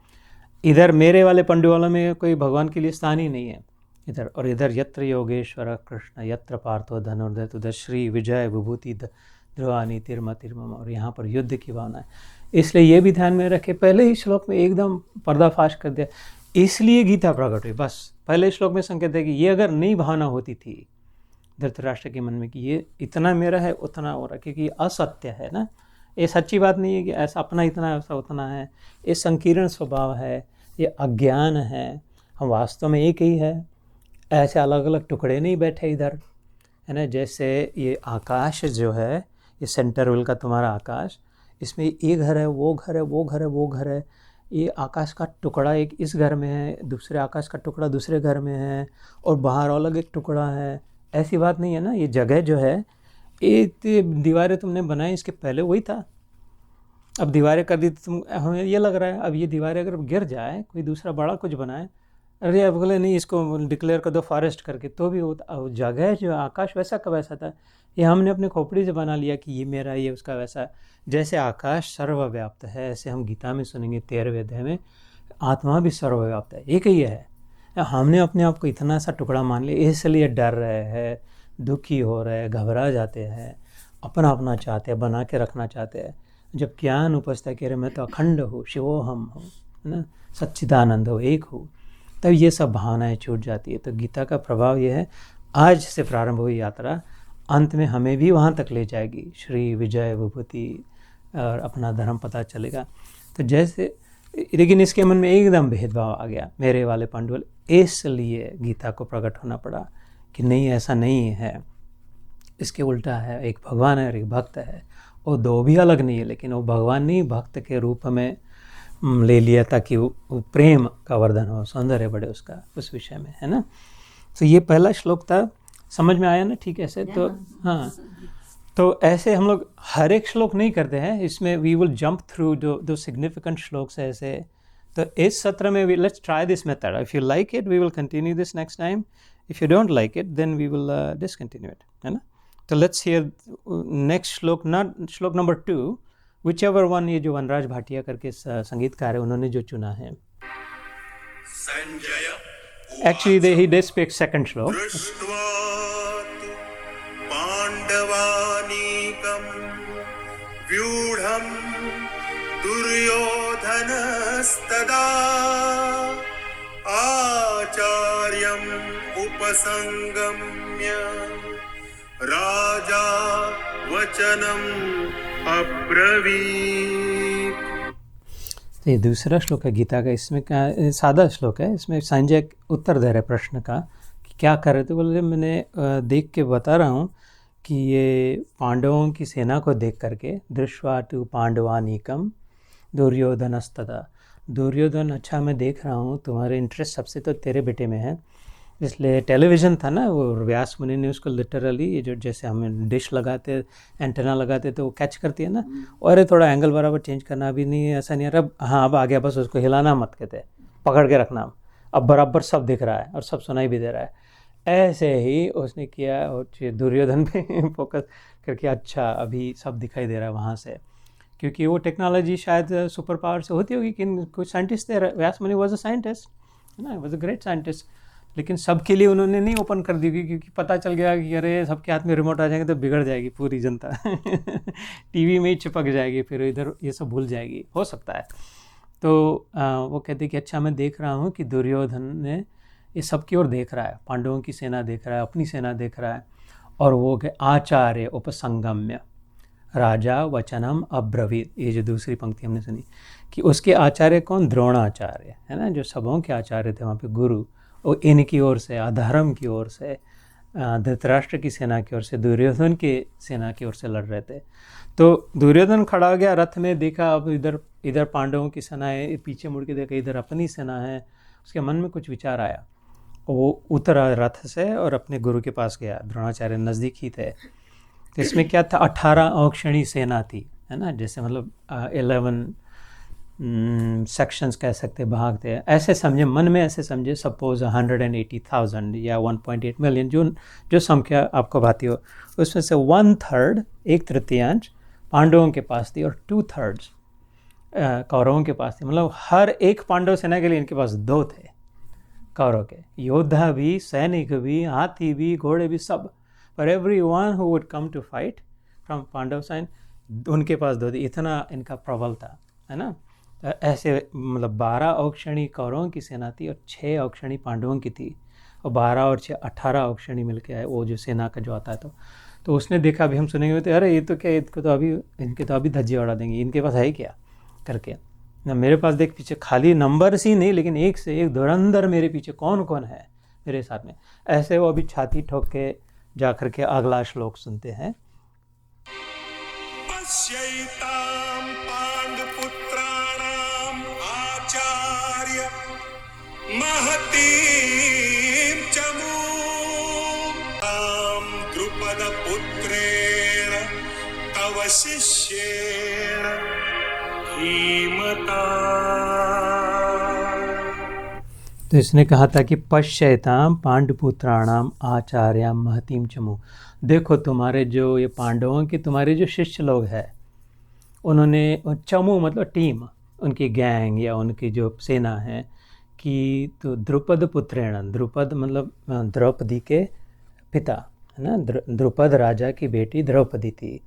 इधर मेरे वाले पंडु वालों में कोई भगवान के लिए स्थान ही नहीं है, इधर, और इधर यत्र योगेश्वर कृष्ण यत्र पार्थो धनुर्धर, उधर श्री विजय विभूति ध्रुवानी तिरमतिर्मम, और यहाँ पर युद्ध की भावना है। इसलिए ये भी ध्यान में रखे, पहले ही श्लोक में एकदम पर्दाफाश कर दिया, इसलिए गीता प्रकट हुई। बस पहले श्लोक में संकेत है कि ये अगर नई भावना होती थी धृतराष्ट्र के मन में कि ये इतना मेरा है उतना हो रहा, क्योंकि असत्य है ना, ये सच्ची बात नहीं है कि ऐसा अपना इतना ऐसा उतना है, ये संकीर्ण स्वभाव है, ये अज्ञान है, हम वास्तव में एक ही है, ऐसे अलग अलग टुकड़े नहीं बैठे इधर, है ना। जैसे ये आकाश जो है, ये सेंटर व्हील का तुम्हारा आकाश, इसमें ये घर है, वो घर है, वो घर है, वो घर है, ये आकाश का टुकड़ा एक इस घर में है, दूसरे आकाश का टुकड़ा दूसरे घर में है, और बाहर अलग एक टुकड़ा है, ऐसी बात नहीं है ना। ये जगह जो है, ये दीवारें तुमने बनाई, इसके पहले वही था, अब दीवारें कर दी तुम, हमें ये लग रहा है अब ये दीवारें अगर गिर जाए, कोई दूसरा बड़ा कुछ बनाए, अरे अब बोले नहीं इसको डिक्लेयर कर दो फॉरेस्ट करके, तो भी वो जगह जो आकाश वैसा का वैसा था, ये हमने अपने खोपड़ी से बना लिया कि ये मेरा, ये उसका वैसा। जैसे आकाश सर्वव्याप्त है, ऐसे हम गीता में सुनेंगे 13वें अध्याय में, आत्मा भी सर्वव्याप्त है, एक ही है। हमने अपने आप को इतना सा टुकड़ा मान लिया, इसलिए डर रहे हैं, दुखी हो रहे हैं, घबरा जाते हैं, अपना अपना चाहते हैं, बना के रखना चाहते हैं। जब ज्ञान उपस्थित है कि अरे मैं तो अखंड हूँ, शिवोहम हूँ, है ना, सच्चिदानंद हो, एक हूँ, तब ये सब भावनाएं छूट जाती है। तो गीता का प्रभाव ये है, आज से प्रारंभ हुई यात्रा अंत में हमें भी वहाँ तक ले जाएगी, श्री विजय विभूति, और अपना धर्म पता चलेगा। तो जैसे, लेकिन इसके मन में एकदम भेदभाव आ गया, मेरे वाले पांडु वाले, इसलिए गीता को प्रकट होना पड़ा कि नहीं ऐसा नहीं है, इसके उल्टा है, एक भगवान है और एक भक्त है, वो दो भी अलग नहीं है, लेकिन वो भगवान नहीं भक्त के रूप में ले लिया ताकि वो प्रेम का वर्धन हो, सौंदर्य बढ़े उसका, उस विषय में, है ना। तो ये पहला श्लोक था, समझ में आया ना ठीक ऐसे। तो हाँ, तो ऐसे हम लोग हर एक श्लोक नहीं करते हैं, इसमें वी विल जंप थ्रू दो सिग्निफिकेंट श्लोक्स ऐसे। तो इस सत्र में we let's try this method, if you like it we will continue this next time, if you don't like it then we will discontinue it, है ना। तो let's hear next shloka, not shloka number 2, whichever one, ये जो वनराज भाटिया करके संगीतकार है उन्होंने जो चुना है। Actually he did speak second श्लोक। पांडवानीकं व्यूढ़ं दुर्योधनस्तदा आचार्यम् उपसंगम्य राजा वचनम् अब्रवीत्। ये दूसरा श्लोक है गीता का, इसमें क्या सादा श्लोक है, इसमें संजय उत्तर दे रहे प्रश्न का कि क्या कर रहे थे। बोले मैंने देख के बता रहा हूँ कि ये पांडवों की सेना को देख करके, दृष्ट्वा तु पांडवानीकम दुर्योधनस्तदा, दुर्योधन अच्छा मैं देख रहा हूँ, तुम्हारे इंटरेस्ट सबसे तो तेरे बेटे में है, इसलिए टेलीविज़न था ना, वो व्यास मुनि ने उसको लिटरली, ये जो जैसे हम डिश लगाते एंटेना लगाते तो वो कैच करती है ना, और थोड़ा एंगल बराबर चेंज करना, अभी नहीं ऐसा नहीं, अब हाँ अब आ गया, बस उसको हिलाना मत कहते, पकड़ के रखना, अब बराबर सब दिख रहा है और सब सुनाई भी दे रहा है। ऐसे ही उसने किया और दुर्योधन पे फोकस करके, अच्छा अभी सब दिखाई दे रहा है वहाँ से, क्योंकि वो टेक्नोलॉजी शायद सुपर पावर से होती होगी कि कुछ साइंटिस्ट थे, व्यास मुनि वॉज अ साइंटिस्ट, है ना, वॉज अ ग्रेट साइंटिस्ट, लेकिन सबके लिए उन्होंने नहीं ओपन कर दी क्योंकि पता चल गया कि अरे सबके हाथ में रिमोट आ जाएंगे तो बिगड़ जाएगी पूरी जनता टीवी में ही चिपक जाएगी, फिर इधर ये सब भूल जाएगी, हो सकता है। तो वो कहते कि अच्छा मैं देख रहा हूँ कि दुर्योधन ने ये सब की ओर देख रहा है, पांडवों की सेना देख रहा है, अपनी सेना देख रहा है, और वो आचार्य उपसंगम्य राजा वचनम अब्रवीत, ये जो दूसरी पंक्ति हमने सुनी कि उसके आचार्य कौन, द्रोणाचार्य, है ना, जो सबों के आचार्य थे वहाँ पे गुरु, वो इनकी ओर से, अधर्म की ओर से, धृतराष्ट्र की सेना की ओर से, दुर्योधन की सेना की ओर से लड़ रहे थे। तो दुर्योधन खड़ा हो गया रथ में, देखा अब इधर पांडवों की सेना है, पीछे मुड़ के देखा इधर अपनी सेना है, उसके मन में कुछ विचार आया, वो उतरा रथ से और अपने गुरु के पास गया, द्रोणाचार्य नज़दीक ही थे। तो इसमें क्या था, 18 औक्षणी सेना थी, है ना, जैसे मतलब 11 सेक्शंस कह सकते, भाग थे, ऐसे समझे, मन में ऐसे समझे, सपोज 180,000 या 1.8 मिलियन जो संख्या आपको भाती हो, उसमें से 1/3, 1/3 पांडवों के पास थी और 2/3 कौरवों के पास थी, मतलब हर एक पांडव सेना के लिए इनके पास 2 थे, कौरव के योद्धा भी, सैनिक भी, हाथी भी, घोड़े भी, सब। पर everyone who would come to fight from Pandava side, उनके पास दो, इतना इनका प्रबल था, है ना। ऐसे मतलब 12 औक्षणी कौरवों की सेना थी और 6 औक्षणी पांडवों की थी, और 12 और 6 18 औक्षणी मिलके आए, वो जो सेना का जो आता है। तो उसने देखा, अभी हम सुनेंगे तो अरे ये तो क्या, इनके तो अभी धज्जे उड़ा देंगे, इनके पास है क्या करके ना। मेरे पास देख पीछे खाली नंबर ही नहीं, लेकिन एक से एक धुरंधर मेरे पीछे कौन कौन है मेरे साथ में। ऐसे वो अभी छाती ठोक के जा करके अगला श्लोक सुनते हैं। पश्यैतां पाण्डुपुत्राणाम् आचार्य महतीं चमूं द्रुपदपुत्रेण तव शिष्येण धीमता। तो इसने कहा था कि पश्यैताम पांडुपुत्राणाम आचार्याम महतीम चमू, देखो तुम्हारे जो ये पांडवों के तुम्हारे जो शिष्य लोग हैं, उन्होंने चमू मतलब टीम, उनकी गैंग या उनकी जो सेना है कि तो द्रुपद पुत्रेण, द्रुपद मतलब द्रौपदी के पिता, है ना। द्रुपद राजा की बेटी द्रौपदी थी,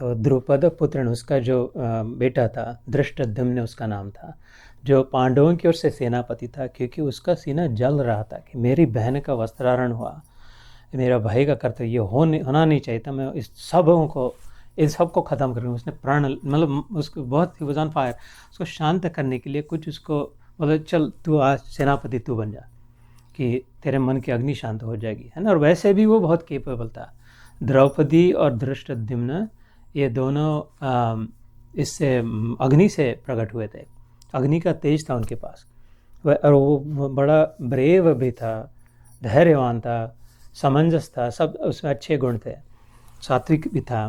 तो द्रुपद पुत्रेण उसका जो बेटा था, धृष्टद्युम्न उसका नाम था, जो पांडवों की ओर से सेनापति था, क्योंकि उसका सीना जल रहा था कि मेरी बहन का वस्त्राहरण हुआ, मेरा भाई का कर्तव्य होना नहीं चाहिए था, मैं इस सबको ख़त्म करूँगा। उसने प्राण मतलब उसको बहुत ही वज़न फायर, उसको शांत करने के लिए कुछ उसको मतलब चल तू आज सेनापति तू बन जा कि तेरे मन की अग्नि शांत हो जाएगी, है ना। और वैसे भी वो बहुत केपेबल था। द्रौपदी और धृष्टद्युम्न ये दोनों इससे अग्नि से प्रकट हुए थे, अग्नि का तेज था उनके पास, और वो बड़ा ब्रेव भी था, धैर्यवान था, समंजस था, सब उसमें अच्छे गुण थे, सात्विक भी था।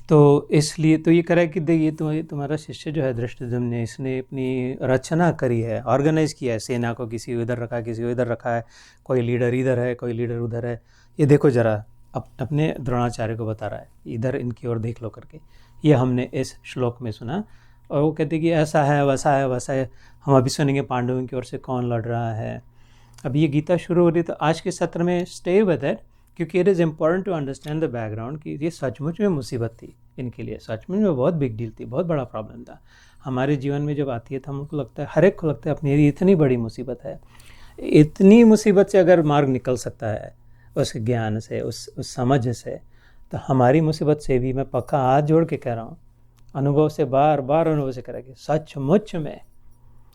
तो इसलिए तो ये करा कि ये तुम्हारा शिष्य जो है धृष्टद्युम्न ने, इसने अपनी रचना करी है, ऑर्गेनाइज किया है सेना को, किसी को इधर रखा है, किसी को इधर रखा है, कोई लीडर इधर है, कोई लीडर उधर है। ये देखो जरा, अपने द्रोणाचार्य को बता रहा है, इधर इनकी ओर देख लो करके। ये हमने इस श्लोक में सुना, और वो कहते कि ऐसा है वैसा है वैसा है। हम अभी सुनेंगे पांडवों की ओर से कौन लड़ रहा है। अब ये गीता शुरू हो रही, तो आज के सत्र में स्टे विद इट, क्योंकि it is important to understand the background कि ये सचमुच में मुसीबत थी इनके लिए, सचमुच में बहुत बिग डील थी, बहुत बड़ा प्रॉब्लम था। हमारे जीवन में जब आती है तो हमको लगता है, हर एक को लगता है अपनी इतनी बड़ी मुसीबत है, इतनी मुसीबत से अगर मार्ग निकल सकता है उस ज्ञान से, उस समझ से, तो हमारी मुसीबत से भी मैं पक्का हाथ जोड़ के कह रहा हूँ, अनुभव से बार बार अनुभव से करें कि सचमुच में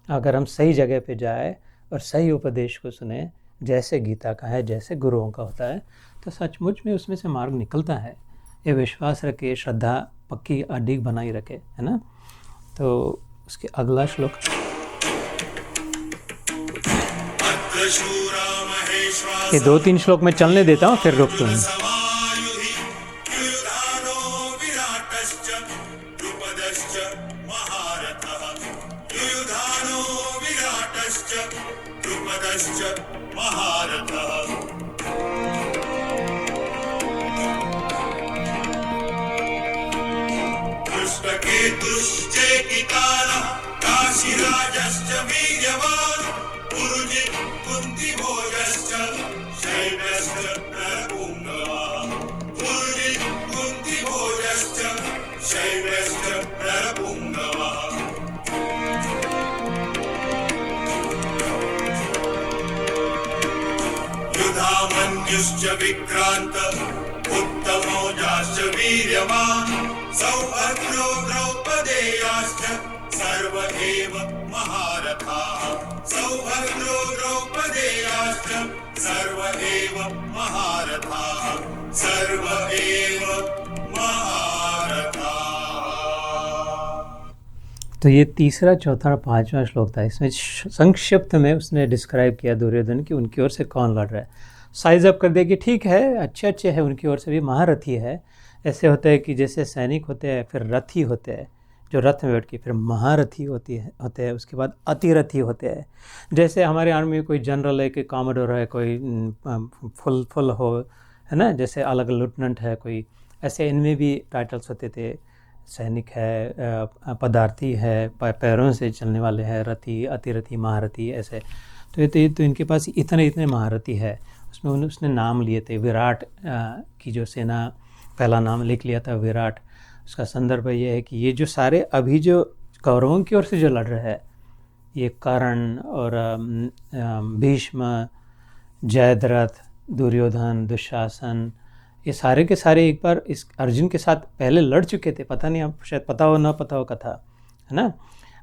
अगर हम सही जगह पे जाए और सही उपदेश को सुने, जैसे गीता का है, जैसे गुरुओं का होता है, तो सचमुच में उसमें से मार्ग निकलता है। ये विश्वास रखे, श्रद्धा पक्की अडिग बनाई रखे, है ना। तो उसके अगला श्लोक, ये 2-3 श्लोक में चलने देता हूँ, फिर रुकता हूँ। काशीराजश्च वीर्यवान् पुरुजित् कुन्तिभोजश्च शैव्यश्च नरपुङ्गवः पुरुजित् कुन्तिभोजश्च शैव्यश्च नरपुङ्गवः। युधामन्युश्च विक्रान्त उत्तमौजाश्च वीर्यवान् सौभद्रो द्रौपदेयाश्च सर्व एव महारथाः सौभद्रो द्रौपदेयाश्च सर्व एव महारथाः सर्व एव महारथाः। तो ये तीसरा, चौथा और 5वां श्लोक था। इसमें संक्षिप्त में उसने डिस्क्राइब किया दुर्योधन की उनकी ओर से कौन लड़ रहा है, साइज अप कर दिया कि ठीक है, अच्छे है उनकी ओर से भी, महारथी है। ऐसे होता है कि जैसे सैनिक होते हैं, फिर रथी होते हैं जो रथ में बैठ के, फिर महारथी होते हैं, उसके बाद अतिरथी होते हैं। जैसे हमारे आर्मी में कोई जनरल है, कोई कॉमोडोर है, कोई फुल हो, है ना, जैसे अलग लेफ्टिनेंट है कोई, ऐसे इनमें भी टाइटल्स होते थे। सैनिक है, पदार्थी है, पैरों से चलने वाले हैं, रथी, अतिरथी, महारथी, ऐसे। तो इनके पास इतने महारथी है। उसमें उसने नाम लिए थे, विराट की जो सेना, पहला नाम लिख लिया था विराट। उसका संदर्भ ये है कि ये जो सारे अभी जो कौरवों की ओर से जो लड़ रहे हैं, ये कर्ण और भीष्म, जयद्रथ, दुर्योधन, दुशासन, ये सारे के सारे एक बार इस अर्जुन के साथ पहले लड़ चुके थे। पता नहीं, आप शायद पता हो ना पता हो कथा, है ना।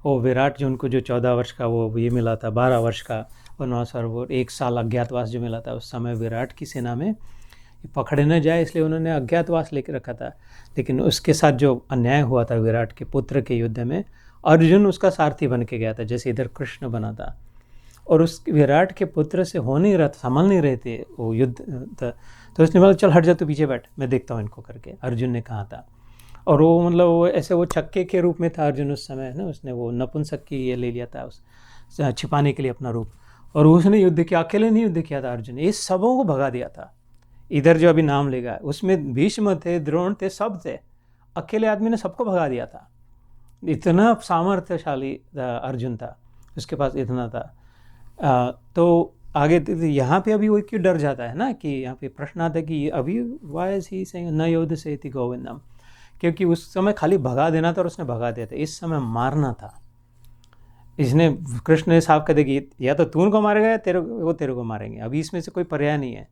वो विराट जो उनको जो 14 वर्ष का वो ये मिला था, 12 वर्ष का वनवास और वो 1 साल अज्ञातवास जो मिला था, उस समय विराट की सेना में पकड़े न जाए इसलिए उन्होंने अज्ञातवास लेकर रखा था। लेकिन उसके साथ जो अन्याय हुआ था विराट के पुत्र के युद्ध में, अर्जुन उसका सारथी बन के गया था, जैसे इधर कृष्ण बना था। और उस विराट के पुत्र से हो नहीं रहा था, संभल नहीं रहे थे वो युद्ध तो उसने बोला चल हट जा, तू पीछे बैठ, मैं देखता हूँ इनको करके, अर्जुन ने कहा था। और वो मतलब वो ऐसे वो छक्के के रूप में था अर्जुन उस समय ना, उसने वो नपुंसक की ये ले लिया था उस छिपाने के लिए अपना रूप। और उसने युद्ध किया, अकेले नहीं युद्ध किया था अर्जुन, ये सबों को भगा दिया था। इधर जो अभी नाम लेगा उसमें भीष्म थे, द्रोण थे, सब थे, अकेले आदमी ने सबको भगा दिया था। इतना सामर्थ्यशाली अर्जुन था, उसके पास इतना था। तो आगे यहाँ पे अभी वो क्यों डर जाता है ना, कि यहाँ पे प्रश्न आता है कि अभी वाई इज ही सेइंग न योद्ध सेति गोविंदम, क्योंकि उस समय खाली भगा देना था और उसने भगा दिया था। इस समय मारना था। इसने कृष्ण ने साफ कह दिया कि या तो तू उनको मारेगा या वो तेरे को मारेंगे, अभी इसमें से कोई पर्याय नहीं है।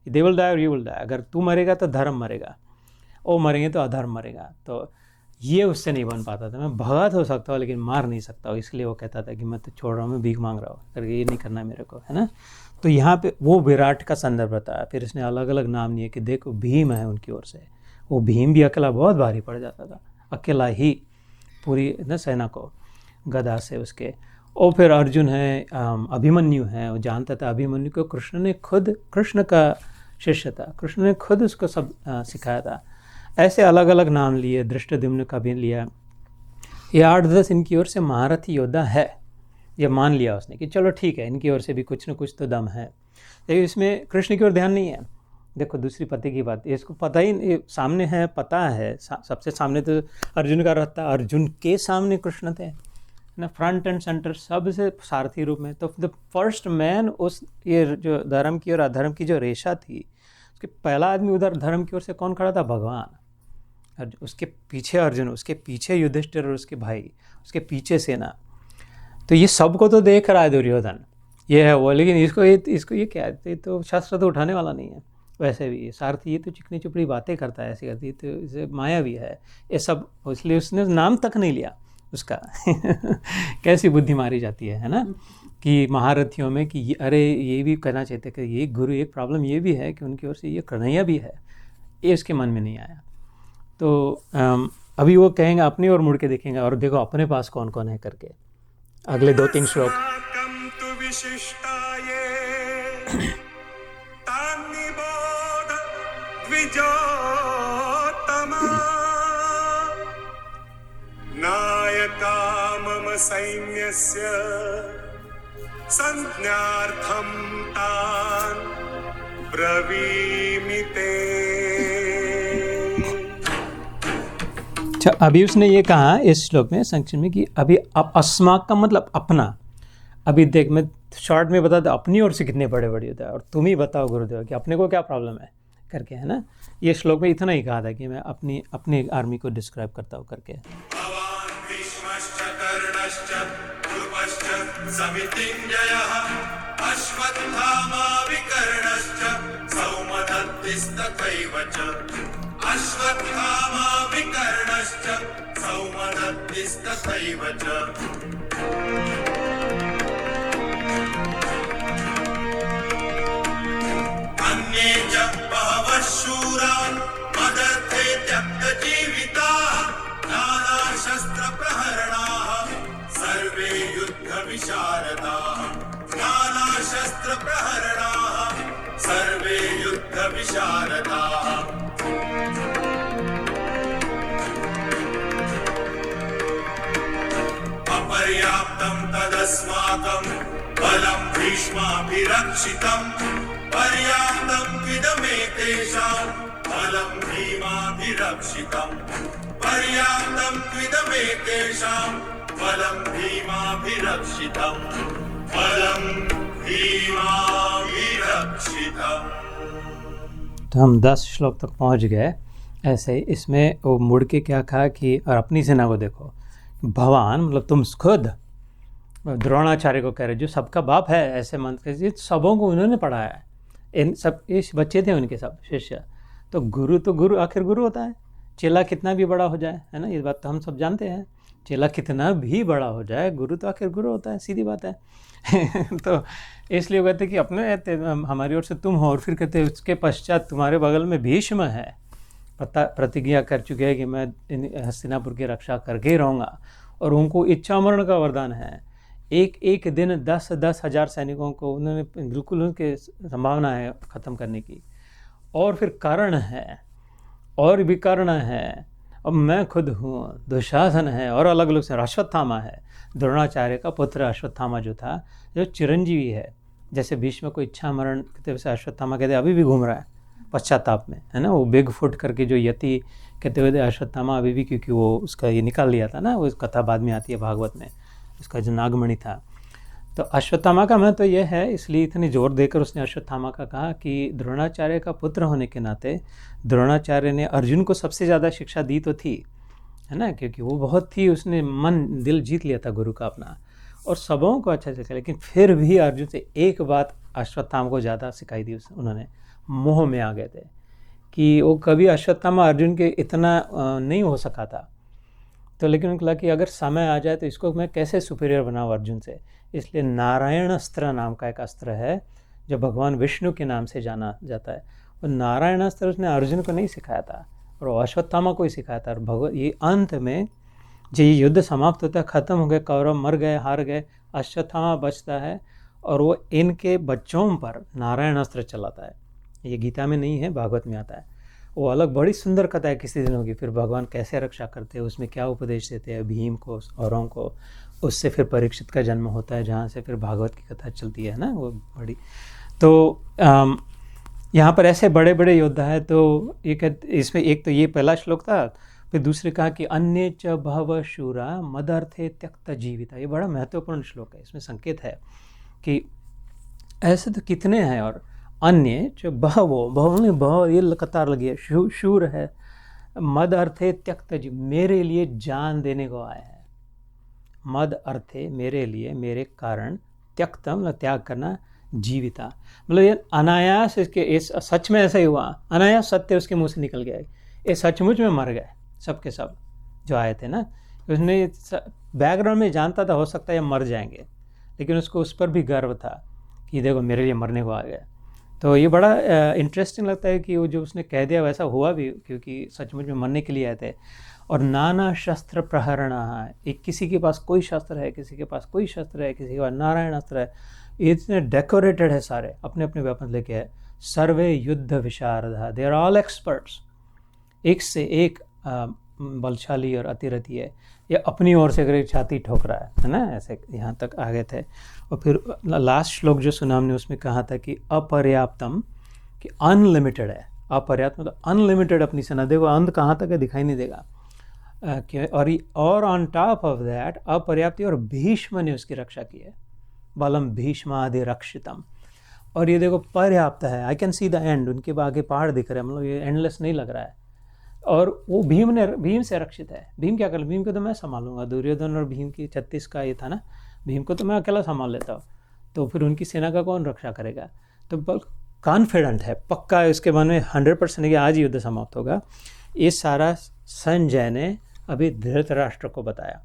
दे विल डाई और यू विल डाई, अगर तू मरेगा तो धर्म मरेगा, वो मरेंगे तो अधर्म मरेगा। तो ये उससे नहीं बन पाता था। मैं भगा तो सकता हूँ लेकिन मार नहीं सकता हूँ, इसलिए वो कहता था कि मैं तो छोड़ रहा हूँ, मैं भीख मांग रहा हूँ करके, ये नहीं करना है मेरे को, है ना। तो यहाँ पे वो विराट का संदर्भ बताया। फिर इसने अलग अलग नाम लिए कि देखो भीम है उनकी ओर से। वो भीम भी अकेला बहुत भारी पड़ जाता था, अकेला ही पूरी न सेना को गदा से उसके। और फिर अर्जुन है, अभिमन्यु है, वो जानता था अभिमन्यु को कृष्ण ने खुद, कृष्ण का शिष्य था, कृष्ण ने खुद उसको सब सिखाया था। ऐसे अलग अलग नाम लिए, धृष्टद्युम्न का भी लिया। ये 8-10 इनकी ओर से महारथी योद्धा है, ये मान लिया उसने कि चलो ठीक है, इनकी ओर से भी कुछ न कुछ तो दम है। लेकिन इसमें कृष्ण की ओर ध्यान नहीं है। देखो दूसरी पति की बात, इसको पता ही सामने है, पता है सबसे सामने तो अर्जुन का रथ था, अर्जुन के सामने कृष्ण थे ना, फ्रंट एंड सेंटर सबसे सारथी रूप में। तो द फर्स्ट मैन उस ये जो धर्म की और अधर्म की जो रेशा थी, उसके पहला आदमी उधर धर्म की ओर से कौन खड़ा था? भगवान। उसके पीछे अर्जुन, उसके पीछे युधिष्ठिर और उसके भाई, उसके पीछे सेना। तो ये सबको तो देख रहा है दुर्योधन, ये है वो, लेकिन इसको ये क्या है, ये तो शस्त्र तो उठाने वाला नहीं है। वैसे भी ये सारथी, ये तो चिकनी चुपड़ी बातें करता है, ऐसी करती, तो इसे माया भी है ये सब, इसलिए उसने नाम तक नहीं लिया उसका। कैसी बुद्धि मारी जाती है ना, कि महारथियों में कि अरे ये भी कहना चाहते कि ये गुरु, एक प्रॉब्लम ये भी है कि उनकी ओर से ये कन्हैया भी है, ये उसके मन में नहीं आया। तो अभी वो कहेंगे, अपनी ओर मुड़ के देखेंगे और देखो अपने पास कौन कौन है करके, अगले 2-3 श्लोक। नायका मम सैन्यस्य संज्ञार्थं तान् ब्रवीमि ते। अच्छा, अभी उसने ये कहा इस श्लोक में संक्षिप्त में कि अभी अस्माक का मतलब अपना। अभी देख, मैं शॉर्ट में बता दूं अपनी ओर से कितने बड़े बड़े होता है, और तुम ही बताओ गुरुदेव कि अपने को क्या प्रॉब्लम है करके, है ना। ये श्लोक में इतना ही कहा था कि मैं अपनी आर्मी को डिस्क्राइब करता हूँ करके। अन्ये च बहवः शूरा मदर्थे त्यक्तजीविताः नानाशस्त्रप्रहरणाः सर्वे युद्धविशारदाः। नानाशस्त्रप्रहरणाः सर्वे युद्धविशारदाः। अपर्याप्तं तदस्माकं बलं भीष्माभिरक्षितम् पर्याप्तं त्विदमेतेषां बलं भीमाभिरक्षितम्। पर्याप्तं त्विदमेतेषां बलं भीमाभिरक्षितम्। बलं भीमाभिरक्षितम्। तो हम 10 श्लोक तक पहुंच गए। ऐसे इसमें वो मुड़ के क्या कहा कि और अपनी सेना को देखो, भगवान मतलब तुम खुद द्रोणाचार्य को कह रहे जो सबका बाप है, ऐसे मंत्र के सबों को उन्होंने पढ़ाया है। इन सब इस बच्चे थे उनके सब शिष्य। तो गुरु आखिर गुरु होता है। चेला कितना भी बड़ा हो जाए, है ना, ये बात तो हम सब जानते हैं। चेला कितना भी बड़ा हो जाए, गुरु तो आखिर गुरु होता है, सीधी बात है। तो इसलिए कहते कि अपने हमारी ओर से तुम हो, और फिर कहते उसके पश्चात तुम्हारे बगल में भीष्म है, प्रतिज्ञा कर चुके हैं कि मैं हस्तिनापुर की रक्षा करके ही रहूँगा, और उनको इच्छा मरण का वरदान है। एक दिन 10,000 सैनिकों को उन्होंने बिल्कुल उनके संभावना है ख़त्म करने की। और फिर कर्ण है, और भी कर्ण है, अब मैं खुद हूँ, दुशासन है, और अलग अलग से अश्वत्थामा है, द्रोणाचार्य का पुत्र अश्वत्थामा जो था, जो चिरंजीवी है। जैसे भीष्म को इच्छा मरण कहते वैसे अश्वत्थामा कहते अभी भी घूम रहा है पश्चाताप में, है ना। वो बिग फुट करके जो यति कहते हुए अश्वत्थामा अभी भी, क्योंकि वो उसका ये निकाल लिया था ना, वो कथा बाद में आती है भागवत में, उसका जो नागमणि था। तो अश्वत्थामा का महत्व यह है, इसलिए इतनी जोर देकर उसने अश्वत्थामा का कहा कि द्रोणाचार्य का पुत्र होने के नाते द्रोणाचार्य ने अर्जुन को सबसे ज़्यादा शिक्षा दी तो थी, है ना, क्योंकि वो बहुत थी, उसने मन दिल जीत लिया था गुरु का अपना, और सबों को अच्छा सिखाया। लेकिन फिर भी अर्जुन से एक बात अश्वत्थामा को ज़्यादा सिखाई थी उन्होंने, मोह में आ गए थे कि वो कभी अश्वत्थामा अर्जुन के इतना नहीं हो सका था। तो लेकिन उनको लगा कि अगर समय आ जाए तो इसको मैं कैसे सुपीरियर बनाऊँ अर्जुन से। इसलिए नारायण अस्त्र नाम का एक अस्त्र है जो भगवान विष्णु के नाम से जाना जाता है। और नारायण अस्त्र उसने अर्जुन को नहीं सिखाया था, और वो अश्वत्थामा को ही सिखाया था। और ये अंत में जो ये युद्ध समाप्त होता है, ख़त्म हो गए, कौरव मर गए, हार गए, अश्वत्थामा बचता है, और वो इनके बच्चों पर नारायण अस्त्र चलाता है। ये गीता में नहीं है, भागवत में आता है। वो अलग बड़ी सुंदर कथा है किसी दिन होगी। फिर भगवान कैसे रक्षा करते हैं, उसमें क्या उपदेश देते हैं भीम को, औरों को। उससे फिर परीक्षित का जन्म होता है, जहाँ से फिर भागवत की कथा चलती है ना, वो बड़ी। तो यहाँ पर ऐसे बड़े बड़े योद्धा है। तो ये इसमें एक तो ये पहला श्लोक था। फिर दूसरे कहा कि अन्य च भव शूरा मदर्थे त्यक्त जीविता। ये बड़ा महत्वपूर्ण श्लोक है। इसमें संकेत है कि ऐसे तो कितने हैं, और अन्य जो बहवो ये कतार लगी है, शूर है, मद अर्थे त्यक्त जीव, मेरे लिए जान देने को आया है। मद अर्थे मेरे लिए, मेरे कारण, त्यक्तम त्याग करना, जीविता मतलब ये अनायास इसके, इस सच में ऐसा ही हुआ, अनायास सत्य उसके मुंह से निकल गया। ये सचमुच में मर गए सब के सब जो आए थे ना। उसने बैकग्राउंड में जानता था हो सकता है ये मर जाएंगे, लेकिन उसको उस पर भी गर्व था कि देखो मेरे लिए मरने को आ गया। तो ये बड़ा इंटरेस्टिंग लगता है कि वो जो उसने कह दिया वैसा हुआ भी, क्योंकि सचमुच में मरने के लिए आए थे। और नाना शस्त्र प्रहरण है, एक किसी के पास कोई शस्त्र है, किसी के पास कोई शस्त्र है, किसी के पास नारायण अस्त्र है। इतने डेकोरेटेड है सारे, अपने अपने वेपन लेके है। सर्वे युद्ध विशारदा, दे आर ऑल एक्सपर्ट्स, एक से एक बलशाली और अतिरथी है। ये अपनी ओर से अगर छाती ठोक रहा है ना, ऐसे यहाँ तक आ गए थे। और फिर लास्ट श्लोक जो सुना हमने उसमें कहा था कि अपर्याप्तम, कि अनलिमिटेड है। अपर्याप्त मतलब अनलिमिटेड अपनी सेना, देखो अंत कहाँ तक है दिखाई नहीं देगा। और ऑन टॉप ऑफ दैट अपर्याप्ति, और भीष्म ने उसकी रक्षा की है, बलम भीष्मादि रक्षितम। और ये देखो पर्याप्त है, I can see the end, उनके आगे पहाड़ दिख रहे हैं, मतलब ये एंडलेस नहीं लग रहा है। और वो भीम से रक्षित है। भीम क्या कर, भीम को तो मैं संभालूंगा, दुर्योधन और भीम की 36 का ये था ना, भीम को तो मैं अकेला संभाल लेता हूँ, तो फिर उनकी सेना का कौन रक्षा करेगा। तो कॉन्फिडेंट है, पक्का है उसके मन में 100% कि आज युद्ध समाप्त होगा। ये सारा संजय ने अभी धृतराष्ट्र को बताया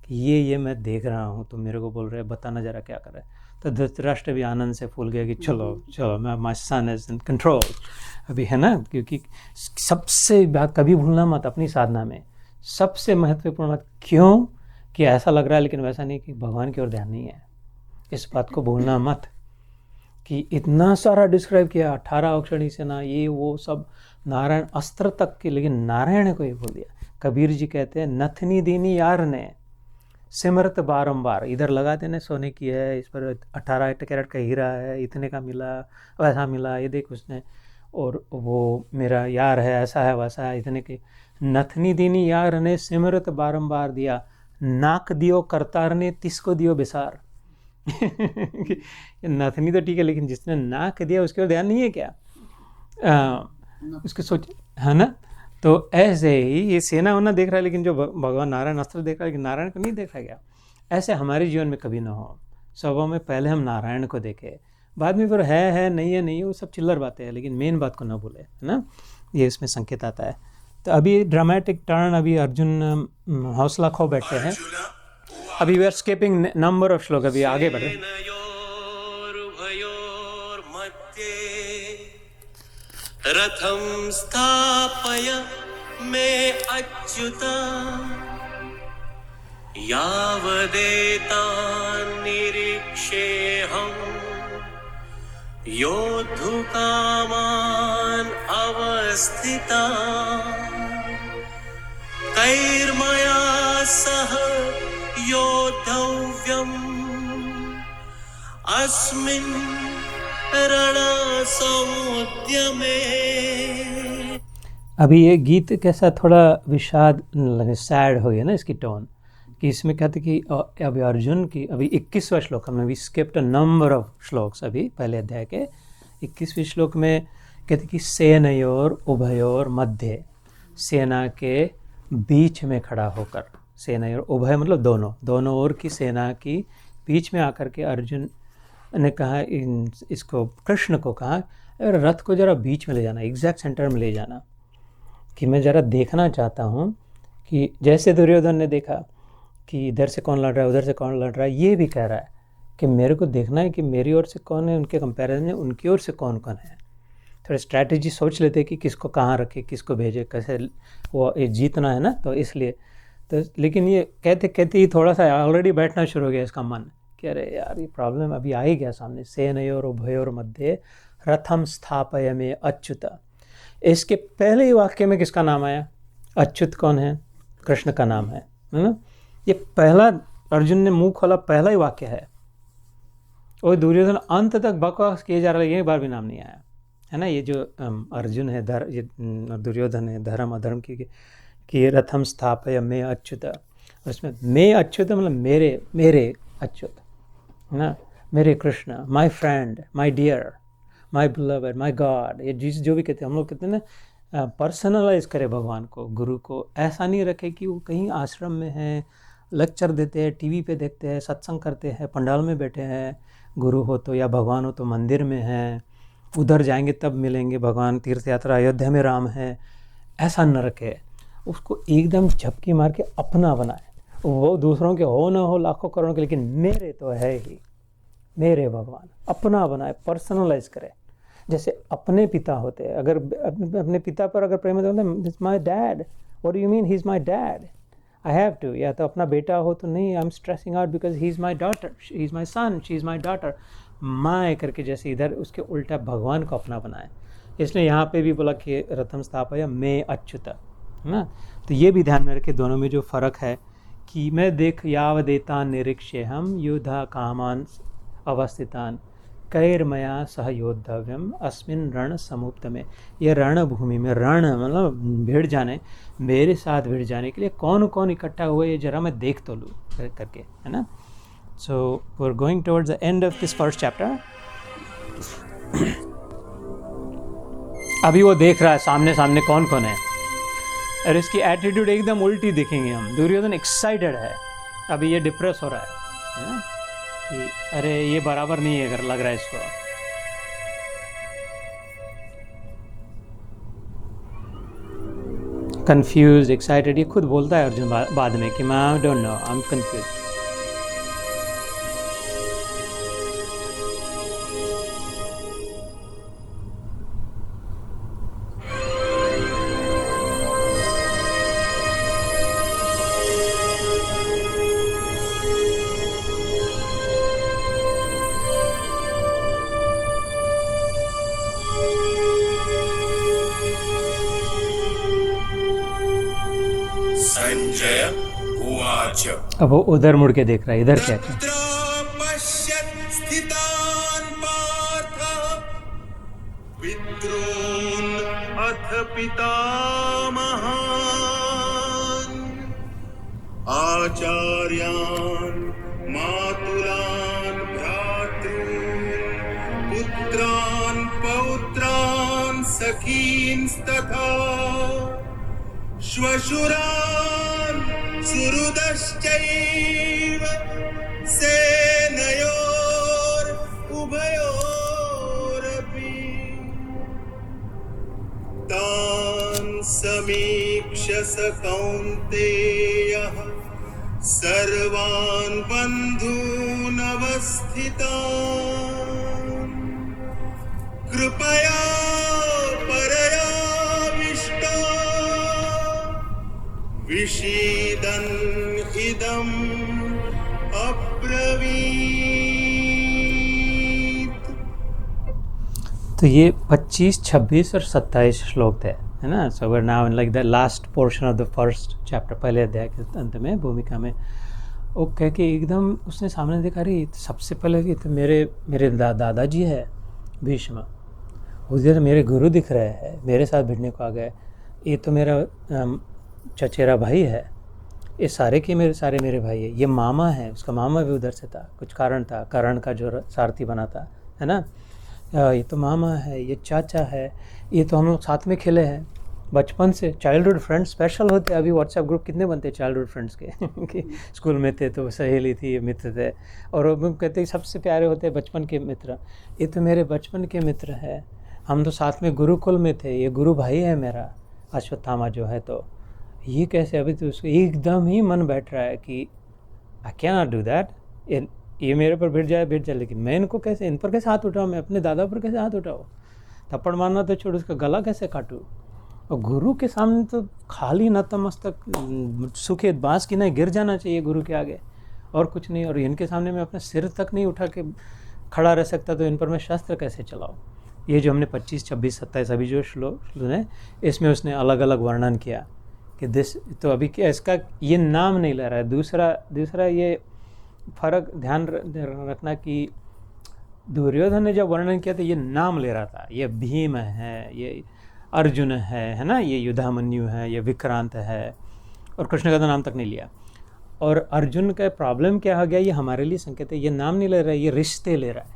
कि ये मैं देख रहा हूँ, तुम मेरे को बोल रहे हैं, बताना जरा क्या कर रहे हैं। तो धृतराष्ट्र भी आनंद से फूल गया कि चलो मैं, my son is in control अभी, है ना। क्योंकि सबसे बात कभी भूलना मत अपनी साधना में, सबसे महत्वपूर्ण बात, क्यों कि ऐसा लग रहा है लेकिन वैसा नहीं, कि भगवान की ओर ध्यान नहीं है। इस बात को भूलना मत कि इतना सारा डिस्क्राइब किया, 18 अक्षणी सेना, ये वो सब, नारायण अस्त्र तक की, लेकिन नारायण को ही भूल दिया। कबीर जी कहते हैं नथनी दीनी यार ने सिमरत बारंबार, इधर लगा देने सोने की है, इस पर 18 कैरेट का हीरा है, इतने का मिला, वैसा मिला, ये देख उसने, और वो मेरा यार है, ऐसा है वैसा है, इतने के। नथनी दीनी यार ने सिमरत बारंबार दिया, नाक दियो करतार ने तिसको दियो बिसार। कि ये नथनी तो ठीक है, लेकिन जिसने नाक दिया उसके ऊपर ध्यान नहीं है क्या? उसके सोच, है ना? तो ऐसे ही ये सेना वना देख रहा है, लेकिन जो भगवान नारायण अस्त्र देख रहा है, लेकिन नारायण को नहीं देखा गया। ऐसे हमारे जीवन में कभी ना हो। स्वभाव में पहले हम नारायण को देखें, बाद में फिर है नहीं है, वो सब चिल्लर बातें हैं, लेकिन मेन बात को ना भूले, है ना? ये इसमें संकेत आता है। तो अभी ड्रामेटिक टर्न, अभी अर्जुन हौसला खो बैठे हैं। अभी we are skipping number of shloka, अभी आगे बढ़े। रथम स्थापय मे अच्युता यावदेतान् निरीक्षेऽहम् योद्धुकामान् अवस्थितान् कैर्मया सह योद्धव्यम् अस्मिन् रणसमुद्यमे। अभी ये गीत कैसा थोड़ा विषाद लगे, सैड हो गया ना इसकी टोन, कि इसमें कहते कि अभी अर्जुन की अभी 21वां श्लोक, हमने अभी skipped a number of shlokas, अभी पहले अध्याय के 21वें श्लोक में कहते कि सेनयोर उभयोर मध्य, सेना के बीच में खड़ा होकर, सेनयोर उभय मतलब दोनों ओर की सेना की बीच में आकर के अर्जुन ने कहा, इसको कृष्ण को कहा, अगर रथ को जरा बीच में ले जाना, एग्जैक्ट सेंटर में ले जाना, कि मैं ज़रा देखना चाहता हूँ कि जैसे दुर्योधन ने देखा कि इधर से कौन लड़ रहा है, उधर से कौन लड़ रहा है, ये भी कह रहा है कि मेरे को देखना है कि मेरी ओर से कौन है, उनके कंपैरिजन में उनकी ओर से कौन कौन है। थोड़ा स्ट्रैटेजी सोच लेते कि किसको कहाँ रखे, किसको भेजे, कैसे वो जीतना है ना, तो इसलिए तो। लेकिन ये कहते कहते ही थोड़ा सा ऑलरेडी बैठना शुरू हो गया इसका मन, कि अरे यार ये प्रॉब्लम अभी आ ही गया सामने। सेनयोर उभयोर मध्य रथम स्थापय में अच्युत, इसके पहले ही वाक्य में किसका नाम आया? अच्युत कौन है? कृष्ण का नाम है ना? ये पहला अर्जुन ने मुंह खोला, पहला ही वाक्य है। और दुर्योधन अंत तक बकवास किए जा रहा है, एक बार भी नाम नहीं आया, है ना? ये जो अर्जुन है, ये दुर्योधन है, धर्म अधर्म की रथम स्थापय में अच्युत, उसमें मैं अच्युत मतलब मेरे अच्युत ना, मेरे Krishna, my friend, my dear, my beloved, my God, ये जो भी कहते हैं हम लोग, कहते हैं ना, पर्सनलाइज करे भगवान को, गुरु को। ऐसा नहीं रखे कि वो कहीं आश्रम में है, लेक्चर देते हैं, टीवी पे देखते हैं, सत्संग करते हैं, पंडाल में बैठे हैं, गुरु हो तो या भगवान हो तो मंदिर में हैं, उधर जाएंगे तब मिलेंगे भगवान, तीर्थ यात्रा अयोध्या में राम है, ऐसा न रखे। उसको एकदम झपकी मार के अपना बनाए। वो दूसरों के हो ना हो, लाखों करोड़ों के, लेकिन मेरे तो है ही, मेरे भगवान, अपना बनाए, पर्सनलाइज करे। जैसे अपने पिता होते हैं, अगर अपने पिता पर अगर प्रेम होता है, it's my dad, what do you mean, he is my dad, I have to. या तो अपना बेटा हो तो नहीं, I am stressing out because he is my daughter, he is my son, she is my daughter, माँ करके, जैसे इधर उसके उल्टा भगवान को अपना बनाए। इसलिए यहाँ पे भी बोला कि रथम स्थापय मैं अच्युत, है ना? तो ये भी ध्यान में रखे, दोनों में जो फ़र्क है कि मैं देख यावदेतान् निरीक्ष्येऽहं युधा कामान् अवस्थितान् कैर्मया सह योद्धव्यम अस्मिन् रण समुद्र में। ये रणभूमि में, रण मतलब भिड़ जाने, मेरे साथ भिड़ जाने के लिए कौन कौन इकट्ठा हुए, ये जरा मैं देख तो लूँ करके, है ना? So we are going towards the end of this first chapter. अभी वो देख रहा है सामने सामने कौन कौन है, और इसकी एटीट्यूड एकदम उल्टी दिखेंगे हम। दुर्योधन एक्साइटेड है, अभी ये डिप्रेस हो रहा है ना, कि अरे ये बराबर नहीं है, अगर लग रहा है इसको। कंफ्यूज, एक्साइटेड, ये खुद बोलता है अर्जुन बाद में कि मैं आई don't no, I am confuse. Sanjay उवाच अब वो उधर मुड़ के देख रहा है, इधर क्या है? तत्र पश्यत् स्थितान् पार्थ पितॄन् अथ पितामहान् आचार्यान् मातुलान् तथा श्वशुरान् सुहृदश्चैव सेनयोरुभयोरपि तान् समीक्ष स कौन्तेयः सर्वान् बन्धूनवस्थितान् कृपया परयाविष्टा विषीदन् इदम् अब्रवीत्। तो ये 25, 26 और 27 श्लोक थे, है ना। So we are now in like the last portion of the first chapter, पहले अध्याय के अंत में, भूमिका में। वो कह के एकदम उसने सामने देखा, अरे सबसे पहले कि तो मेरे दादाजी है भीष्म, उधर मेरे गुरु दिख रहे हैं, मेरे साथ भिड़ने को आ गए। ये तो मेरा चचेरा भाई है, ये सारे मेरे भाई है। ये मामा है, उसका मामा भी उधर से था, कुछ कारण था, कर्ण का जो सारथी बना था, है ना। ये तो मामा है, ये चाचा है, ये तो हम लोग साथ में खेले हैं बचपन से, चाइल्डहुड फ्रेंड्स स्पेशल होते हैं। अभी व्हाट्सएप ग्रुप कितने बनते हैं चाइल्डहुड फ्रेंड्स के कि स्कूल में थे तो सहेली थी, मित्र थे, और वो कहते हैं सबसे प्यारे होते हैं बचपन के मित्र। ये तो मेरे बचपन के मित्र हैं, हम तो साथ में गुरुकुल में थे, ये गुरु भाई है मेरा अश्वत्थामा जो है। तो ये कैसे, अभी तो उसको एकदम ही मन बैठ रहा है कि I can not do that, ये मेरे पर भिड़ जाए, लेकिन मैं इन पर कैसे हाथ उठाऊँ, मैं अपने दादा पर कैसे हाथ उठाऊँ, थप्पड़ मारना तो छोड़, उसका गला कैसे काटूँ। और गुरु के सामने तो खाली नतमस्तक सूखे बांस की नहीं गिर जाना चाहिए गुरु के आगे, और कुछ नहीं। और इनके सामने मैं अपना सिर तक नहीं उठा के खड़ा रह सकता, तो इन पर मैं शस्त्र कैसे चलाऊँ। ये जो हमने 25, 26, 27 अभी जो श्लोक है, इसमें उसने अलग अलग वर्णन किया कि दिस, तो अभी क्या इसका ये नाम नहीं ले रहा है। दूसरा ये फर्क ध्यान रखना कि दुर्योधन ने जब वर्णन किया तो ये नाम ले रहा था, ये भीम है, ये अर्जुन है ना, ये युधामन्यु है, ये विक्रांत है, और कृष्ण का तो नाम तक नहीं लिया। और अर्जुन का प्रॉब्लम क्या हो गया, ये हमारे लिए संकेत है, ये नाम नहीं ले रहा है, ये रिश्ते ले रहा है।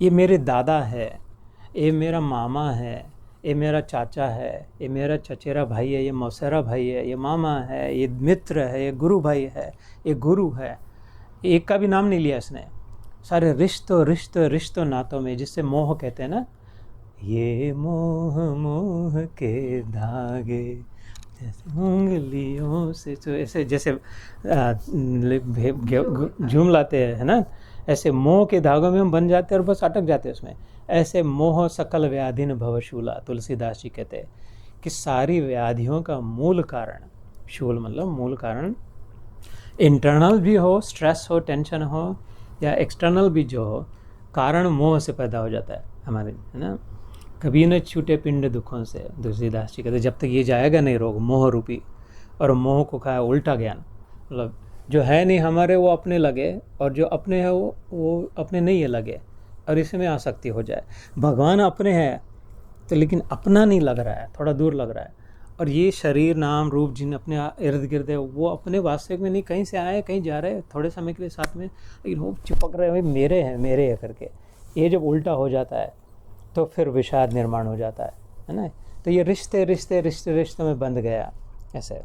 ये मेरे दादा है, ये मेरा मामा है, ये मेरा चाचा है, ये मेरा चचेरा भाई है, ये मौसेरा भाई है, ये मामा है, ये मित्र है, ये गुरु भाई है, ये गुरु है। एक का भी नाम नहीं लिया इसने, सारे रिश्तों नातों में, जिससे मोह कहते हैं ना, ये मोह के धागे जैसे उंगलियों से, तो ऐसे जैसे झूम लाते हैं, है ना, ऐसे मोह के धागों में हम बन जाते हैं और बस अटक जाते हैं उसमें। ऐसे मोह सकल व्याधिन भवशूला, तुलसीदास जी कहते हैं कि सारी व्याधियों का मूल कारण, शूल मतलब मूल कारण, इंटरनल भी हो, स्ट्रेस हो, टेंशन हो, या एक्सटर्नल भी जो हो, कारण मोह से पैदा हो जाता है हमारे, है ना। कभी न छूटे पिंड दुखों से, तुलसीदास जी कहते जब तक ये जाएगा नहीं रोग मोह रूपी, और मोह को खाया उल्टा ज्ञान, मतलब जो है नहीं हमारे वो अपने लगे, और जो अपने है वो अपने नहीं है लगे, और इसमें आसक्ति हो जाए। भगवान अपने हैं तो लेकिन अपना नहीं लग रहा है, थोड़ा दूर लग रहा है। और ये शरीर नाम रूप जिन अपने इर्द गिर्द है, वो अपने वास्तविक में नहीं, कहीं से आए कहीं जा रहे हैं थोड़े समय के लिए साथ में, लेकिन वो चिपक रहे हैं, मेरे हैं करके। ये जब उल्टा हो जाता है तो फिर विषाद निर्माण हो जाता है ना। तो ये रिश्ते में बंध गया ऐसे।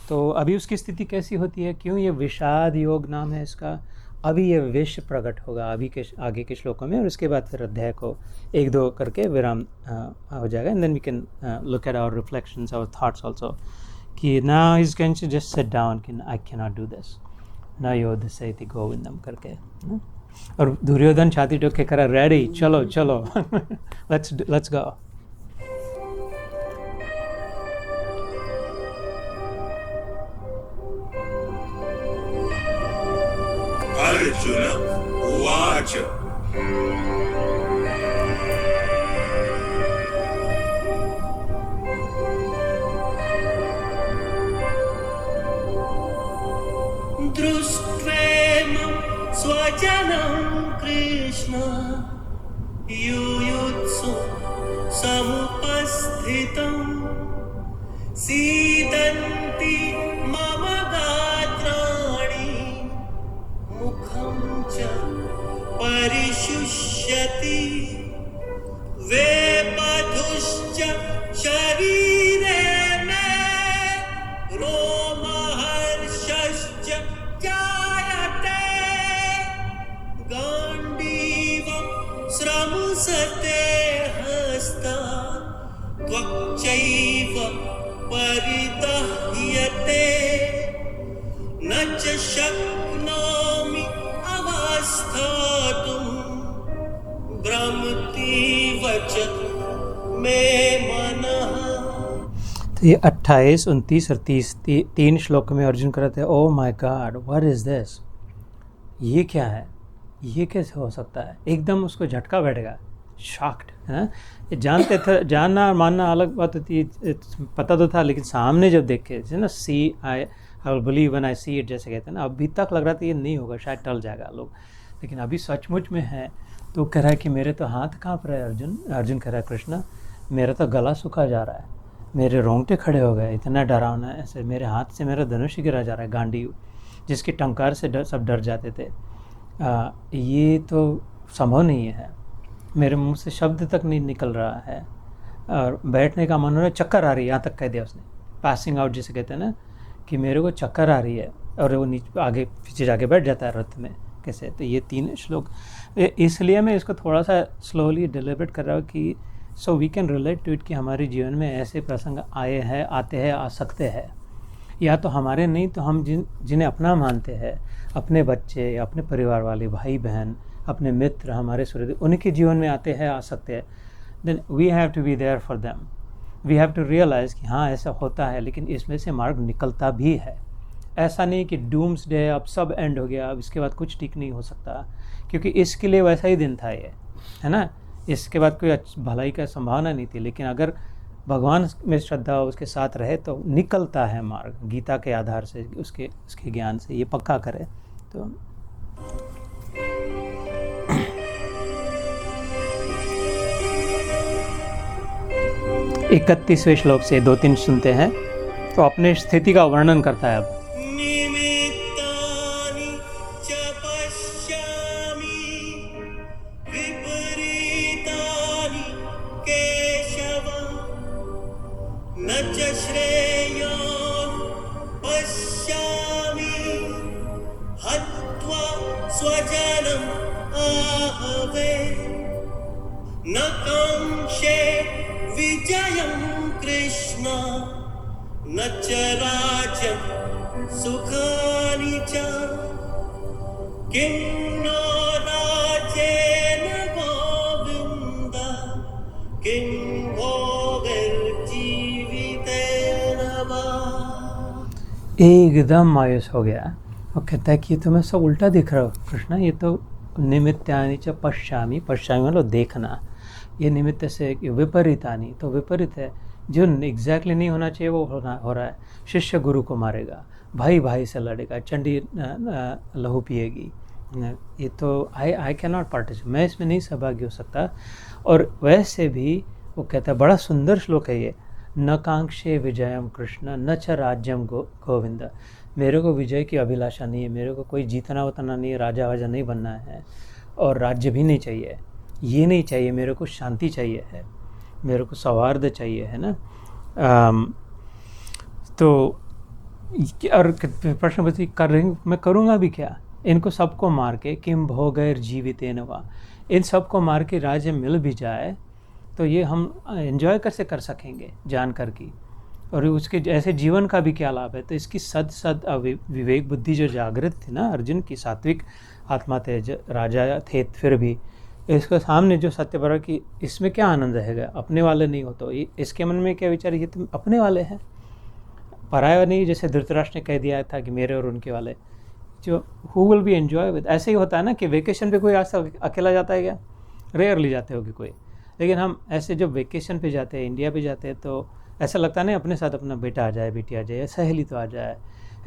तो अभी उसकी स्थिति कैसी होती है, क्यों ये विषाद योग नाम है इसका। अभी ये विष प्रकट होगा अभी के आगे के श्लोकों में, और उसके बाद फिर अध्याय को 1-2 करके विराम हो जाएगा। And then we can look at our reflections, our thoughts also, कि now he is going to just sit down कि I can not do this, ना योधसेति गोविंदम करके, और दुर्योधन छाती ठोक के करा, रेडी, चलो लेट्स गो। अर्जुन उवाच दृष्ट्वेमं स्वजनं कृष्ण युयुत्सु समुपस्थितं सीदन्ति मम गात्राणि मुखं च परिशुष्यति वेपथुश्च परिदह्यते न च शक्नोमि अवस्थातुं भ्रमतीव च मे मनः। तो ये 28, 29 और 30 तीन श्लोक में अर्जुन कहते हैं, oh my God what is this, ये क्या है, ये कैसे हो सकता है। एकदम उसको झटका बैठेगा, शॉक्ड है। ये जानते थे, जानना और मानना अलग बात होती है, पता तो था, लेकिन सामने जब देखे ना, see I will believe when I see it जैसे कहते हैं ना, अभी तक लग रहा था ये नहीं होगा, शायद टल जाएगा लोग, लेकिन अभी सचमुच में है। तो कह रहा है कि मेरे तो हाथ काँप रहे हैं। अर्जुन कह रहा है कृष्ण मेरा तो गला सूखा जा रहा है, मेरे रोंगटे खड़े हो गए, इतना डरावना है ऐसे, मेरे हाथ से मेरा धनुष गिरा जा रहा है, गांडी जिसकी टंकार से सब डर जाते थे। ये तो संभव नहीं है, मेरे मुंह से शब्द तक नहीं निकल रहा है, और बैठने का मन हो रहा है, चक्कर आ रही है, यहाँ तक कह दिया उसने, पासिंग आउट जिसे कहते हैं ना, कि मेरे को चक्कर आ रही है, और वो नीचे आगे पीछे जाके बैठ जाता है रथ में कैसे। तो ये 3 श्लोक, इसलिए मैं इसको थोड़ा सा स्लोली डिलिबरेट कर रहा हूँ कि so we can relate to it, कि हमारे जीवन में ऐसे प्रसंग आए हैं, आते हैं, आ सकते हैं, या तो हमारे नहीं तो हम जिन्हें अपना मानते हैं, अपने बच्चे, अपने परिवार वाले, भाई बहन, अपने मित्र, हमारे सूर्य, उनके जीवन में आते हैं, आ सकते हैं। Then we have to be there for them, we have to realise कि हाँ ऐसा होता है, लेकिन इसमें से मार्ग निकलता भी है। ऐसा नहीं कि डूम्स डे, अब सब एंड हो गया, अब इसके बाद कुछ ठीक नहीं हो सकता, क्योंकि इसके लिए वैसा ही दिन था ये, है ना, इसके बाद कोई भलाई का संभावना नहीं थी। लेकिन अगर भगवान में श्रद्धा उसके साथ रहे तो निकलता है मार्ग, गीता के आधार से, उसके ज्ञान से, ये पक्का करे तो। 31वें श्लोक से 2-3 सुनते हैं, तो अपने स्थिति का वर्णन करता है अब। निमित्तानि च पश्यामि विपरीतानि केशव न च श्रेयान् पश्यामि हत्वा स्वजनम् आहवे न काङ्क्षे विजयं कृष्ण न च राज्यं सुखानि च किं नो राज्येन गोविन्द किं भोगैर्जीवितेन वा। एकदम मायूस हो गया और कहता है कि ये तो मैं सब उल्टा देख रहा हूँ कृष्णा, ये तो निमित्तानि च पश्यामि, पश्यामि मतलब देखना, ये निमित्त से विपरीतानि, तो विपरीत है, जो एग्जैक्टली नहीं होना चाहिए वो हो रहा है। शिष्य गुरु को मारेगा, भाई भाई से लड़ेगा, चंडी लहू पिएगी, ये तो आई कैन नॉट पार्टिसिपेट, मैं इसमें नहीं सहभागी हो सकता। और वैसे भी वो कहता है, बड़ा सुंदर श्लोक है ये, न कांक्षे विजयम कृष्ण न च राज्यम गोविंद, मेरे को विजय की अभिलाषा नहीं है, मेरे को कोई जीतना उतना नहीं है, राजा वाजा नहीं बनना है, और राज्य भी नहीं चाहिए, ये नहीं चाहिए, मेरे को शांति चाहिए है, मेरे को सौहार्द चाहिए, है ना। तो और प्रश्न मैं करूँगा भी क्या, इनको सबको मार के, किम भोगैर जीवितेन वा, इन सबको मार के राज्य मिल भी जाए तो ये हम एंजॉय कैसे कर सकेंगे जान कर की, और उसके ऐसे जीवन का भी क्या लाभ है। तो इसकी सद विवेक बुद्धि जो जागृत थी ना, अर्जुन की सात्विक आत्मा थे, राजा थे, फिर भी इसके सामने जो सत्य पर कि इसमें क्या आनंद रहेगा, अपने वाले नहीं हो तो इसके मन में क्या विचार, ये तो अपने वाले हैं, पराया नहीं, जैसे धृतराष्ट्र ने कह दिया था कि मेरे और उनके वाले, जो who will be enjoy with. ऐसे ही होता है ना कि वेकेशन पे कोई आज तक अकेला जाता है क्या, रेयरली जाते होगे कोई, लेकिन हम ऐसे जब वेकेशन पे जाते हैं, इंडिया पे जाते हैं, तो ऐसा लगता नहीं अपने साथ अपना बेटा आ जाए, बेटी आ जाए, सहेली तो आ जाए,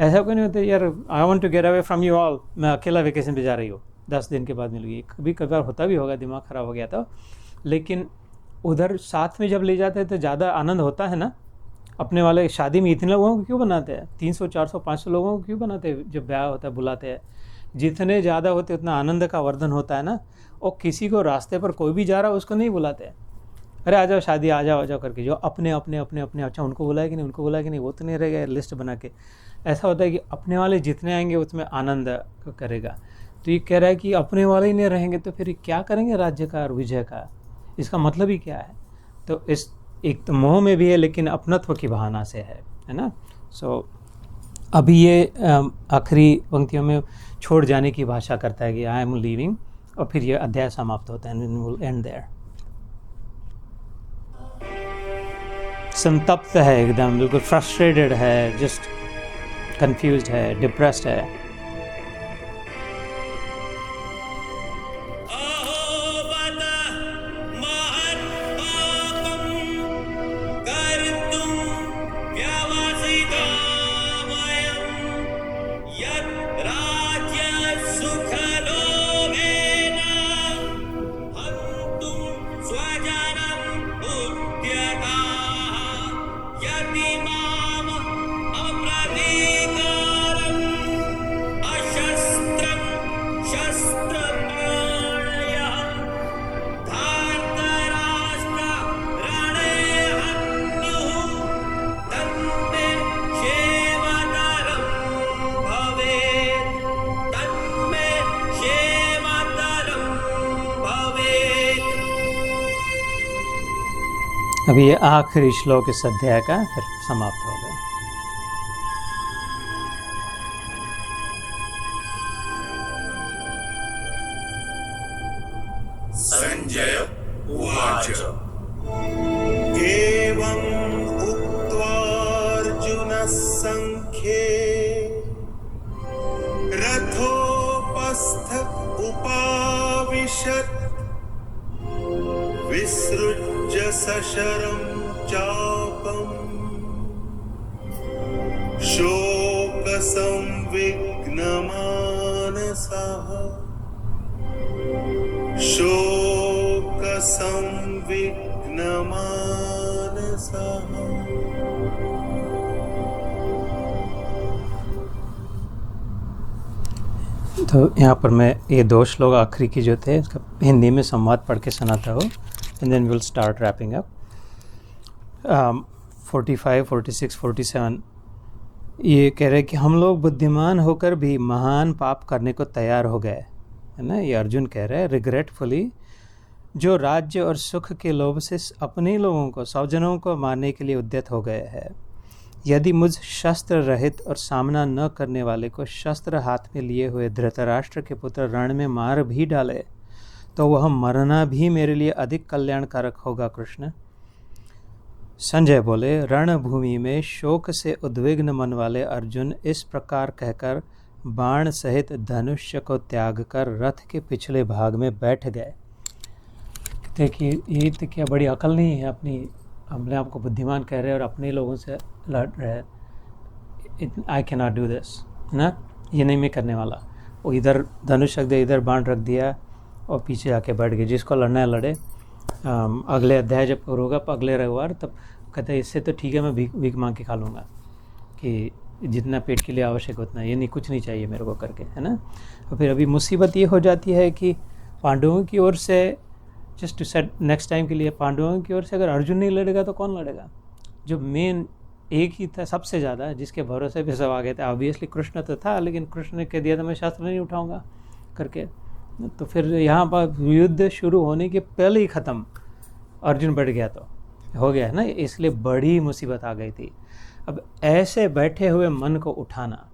ऐसा कोई नहीं होता यार I want to get away from you all, मैं अकेला वेकेशन पे जा रही हूँ, 10 दिन के बाद मिलूंगी, कभी कभार होता भी होगा, दिमाग ख़राब हो गया तो, लेकिन उधर साथ में जब ले जाते हैं तो ज़्यादा आनंद होता है ना। अपने वाले शादी में इतने लोगों को क्यों बनाते हैं, 300 400 500 लोगों को क्यों बनाते हैं, जब ब्याह होता है बुलाते हैं, जितने ज़्यादा होते उतना आनंद का वर्धन होता है ना। और किसी को रास्ते पर कोई भी जा रहा है उसको नहीं बुलाते हैं, अरे आ जाओ शादी, आ जाओ करके, जो अपने अपने अपने अपने, अच्छा उनको बुलाया कि नहीं, उनको बुलाया कि नहीं, वो तो नहीं रहेगा लिस्ट बना के। ऐसा होता है कि अपने वाले जितने आएंगे उसमें आनंद करेगा। तो ये कह रहा है कि अपने वाले ही नहीं रहेंगे तो फिर क्या करेंगे राज्य का और विजय का, इसका मतलब ही क्या है। तो इस एक तो मोह में भी है लेकिन अपनत्व की भावना से है ना। सो अभी ये आखिरी पंक्तियों में छोड़ जाने की भाषा करता है कि आई एम लीविंग, और फिर ये अध्याय समाप्त होता है, विल एंड देयर। संतप्त है एकदम, बिल्कुल फ्रस्ट्रेटेड है, जस्ट कंफ्यूज्ड है, डिप्रेस्ड है। अहोबत महत्पापं कर्तुं व्यवसिता वयं यत् राज्यसुखलोभेन हन्तुं स्वजनम् उद्यताः यतिमाम् अप्रतीकारम् अशस्त्रं शस्त्रपाणयः धार्तराष्ट्र रणे हन्युः तन्मे क्षेमतरं भवेत् तन्मे क्षेमतरं भवेत्। अभी ये आखिरी श्लोक इस अध्याय का फिर समाप्त हो गया। संजय उवाच एवम् उक्त्वार्जुनः संख्ये रथोपस्थ उपाविशत् विसृज्य सशरं चापम् शोकसंविघ्नमानसः तो यहाँ पर मैं ये दो श्लोक आखिरी की जो थे इसका हिंदी में संवाद पढ़ के सुनाता हूँ, and then will start wrapping up. 45, 46, 47 ये कह रहे कि हम लोग बुद्धिमान होकर भी महान पाप करने को तैयार हो गए, है ना। ये अर्जुन कह रहे हैं रिग्रेटफुली, जो राज्य और सुख के लोभ से अपने लोगों को, स्वजनों को मारने के लिए उद्यत हो गए हैं। यदि मुझ शस्त्र रहित और सामना न करने वाले को शस्त्र हाथ में लिए हुए धृतराष्ट्र के पुत्र रण में मार भी डाले तो वह मरना भी मेरे लिए अधिक कल्याणकारक होगा कृष्ण। संजय बोले, रणभूमि में शोक से उद्विग्न मन वाले अर्जुन इस प्रकार कहकर बाण सहित धनुष्य को त्याग कर रथ के पिछले भाग में बैठ गए। देखिए ये तो क्या बड़ी अकल नहीं है, अपने आप को बुद्धिमान कह रहे हैं और अपने लोगों से लड़ रहे हैं। आई कैन नॉट डू दिस ना, ये नहीं मैं करने वाला। वो इधर धनुष रख दिया, इधर बाण रख दिया और पीछे आके बैठ गए। जिसको लड़ना है लड़े। अगले अध्याय जब होगा अगले रविवार, तब कहते हैं इससे तो ठीक है मैं भीख मांग के खा लूँगा, कि जितना पेट के लिए आवश्यक उतना, ये नहीं कुछ नहीं चाहिए मेरे को करके, है ना। और फिर अभी मुसीबत ये हो जाती है कि पांडवों की ओर से, just to set next time के लिए, पांडवों की ओर से अगर अर्जुन नहीं लड़ेगा तो कौन लड़ेगा। जो मेन एक ही था सबसे ज़्यादा, जिसके भरोसे पे सब आ गए थे। ऑब्वियसली कृष्ण तो था, लेकिन कृष्ण ने कह दिया था मैं शास्त्र नहीं उठाऊंगा करके, तो फिर यहाँ पर युद्ध शुरू होने के पहले ही ख़त्म, अर्जुन बढ़ गया तो हो गया है ना। इसलिए बड़ी मुसीबत आ गई थी। अब ऐसे बैठे हुए मन को उठाना,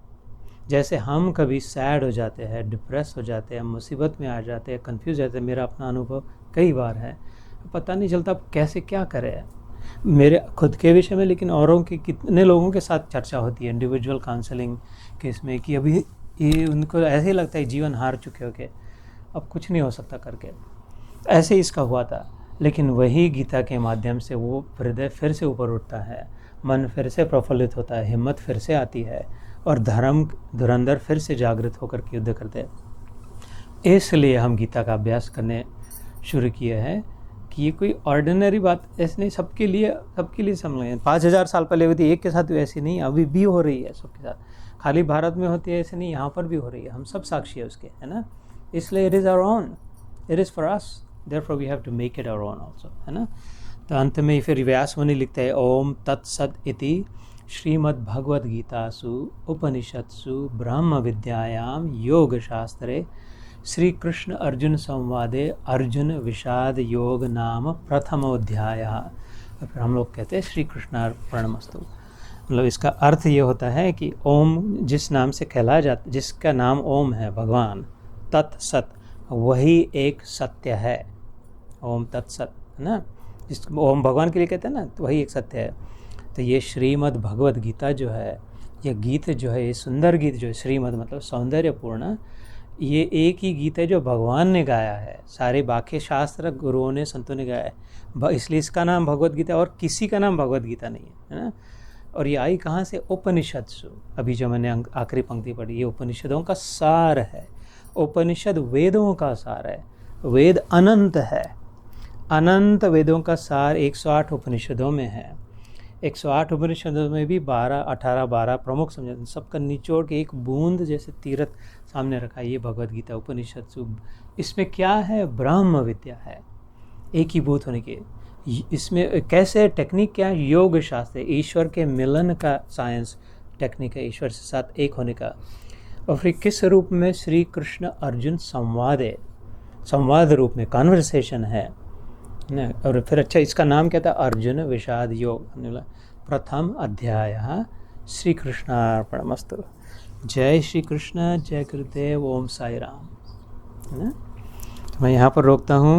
जैसे हम कभी सैड हो जाते हैं, डिप्रेस हो जाते हैं, मुसीबत में आ जाते हैं, कंफ्यूज जाते हैं। मेरा अपना अनुभव कई बार है, पता नहीं चलता कैसे क्या करें मेरे खुद के विषय में, लेकिन औरों के कितने लोगों के साथ चर्चा होती है इंडिविजुअल काउंसलिंग केस में, कि अभी ये उनको ऐसे ही लगता है जीवन हार चुके हो के अब कुछ नहीं हो सकता करके। ऐसे ही इसका हुआ था, लेकिन वही गीता के माध्यम से वो हृदय फिर से ऊपर उठता है, मन फिर से प्रफुल्लित होता है, हिम्मत फिर से आती है और धर्म धुरंधर फिर से जागृत होकर के युद्ध करते हैं। इसलिए हम गीता का अभ्यास करने शुरू किए हैं कि ये कोई ऑर्डिनरी बात ऐसे नहीं, सबके लिए समझ। 5000 साल पहले हुई थी, एक के साथ भी ऐसी नहीं, अभी भी हो रही है सबके साथ। खाली भारत में होती है ऐसे नहीं, यहाँ पर भी हो रही है। हम सब साक्षी है उसके, है ना। इसलिए it is our own, it is for us, therefore we have to make it our own also, है ना। तो अंत में फिर व्यास मुनि लिखते हैं, ओम तत्सत इति श्रीमद्भगवद्गीतासु उपनिषत्सु ब्रह्म विद्यायां योग शास्त्रे श्री कृष्ण अर्जुन संवादे अर्जुन विषाद योग नाम प्रथमोध्यायः और फिर हम लोग कहते हैं श्री कृष्णार्पणमस्तु। मतलब इसका अर्थ ये होता है कि ओम जिस नाम से कहला जाता, जिसका नाम ओम है भगवान, तत्सत, वही एक सत्य है। ओम तत्सत है ना, जिस ओम भगवान के लिए कहते हैं ना, तो वही एक सत्य है। तो ये श्रीमद् भगवद गीता जो है, यह गीत जो है, ये सुंदर गीत जो है, श्रीमद् मतलब सौंदर्यपूर्ण, ये एक ही गीत है जो भगवान ने गाया है। सारे बाकी शास्त्र गुरुओं ने, संतों ने गाया है, इसलिए इसका नाम भगवद गीता, और किसी का नाम भगवद गीता नहीं है ना। और ये आई कहाँ से? उपनिषद। अभी जो मैंने आखिरी पंक्ति पढ़ी, ये उपनिषदों का सार है। उपनिषद वेदों का सार है। वेद अनंत है, अनंत वेदों का सार 108 उपनिषदों में है। 108 उपनिषदों में भी 12 प्रमुख समझे, सबका निचोड़ के एक बूंद जैसे तीर्थ सामने रखा, ये भगवद गीता उपनिषद। इसमें क्या है? ब्रह्म विद्या है, एक ही भूत होने के। इसमें कैसे टेक्निक क्या है? योग शास्त्र, ईश्वर के मिलन का साइंस टेक्निक है, ईश्वर के साथ एक होने का। और फिर किस रूप में? श्री कृष्ण अर्जुन संवाद है, संवाद रूप में, कॉन्वर्सेशन है ना। और फिर अच्छा, इसका नाम क्या था? अर्जुन विषाद योग। हमने बोला प्रथम अध्याय श्री कृष्णार्पणमस्तु। जय श्री कृष्ण, जय गुरुदेव, ओम साई राम, है ना। तो मैं यहाँ पर रोकता हूँ।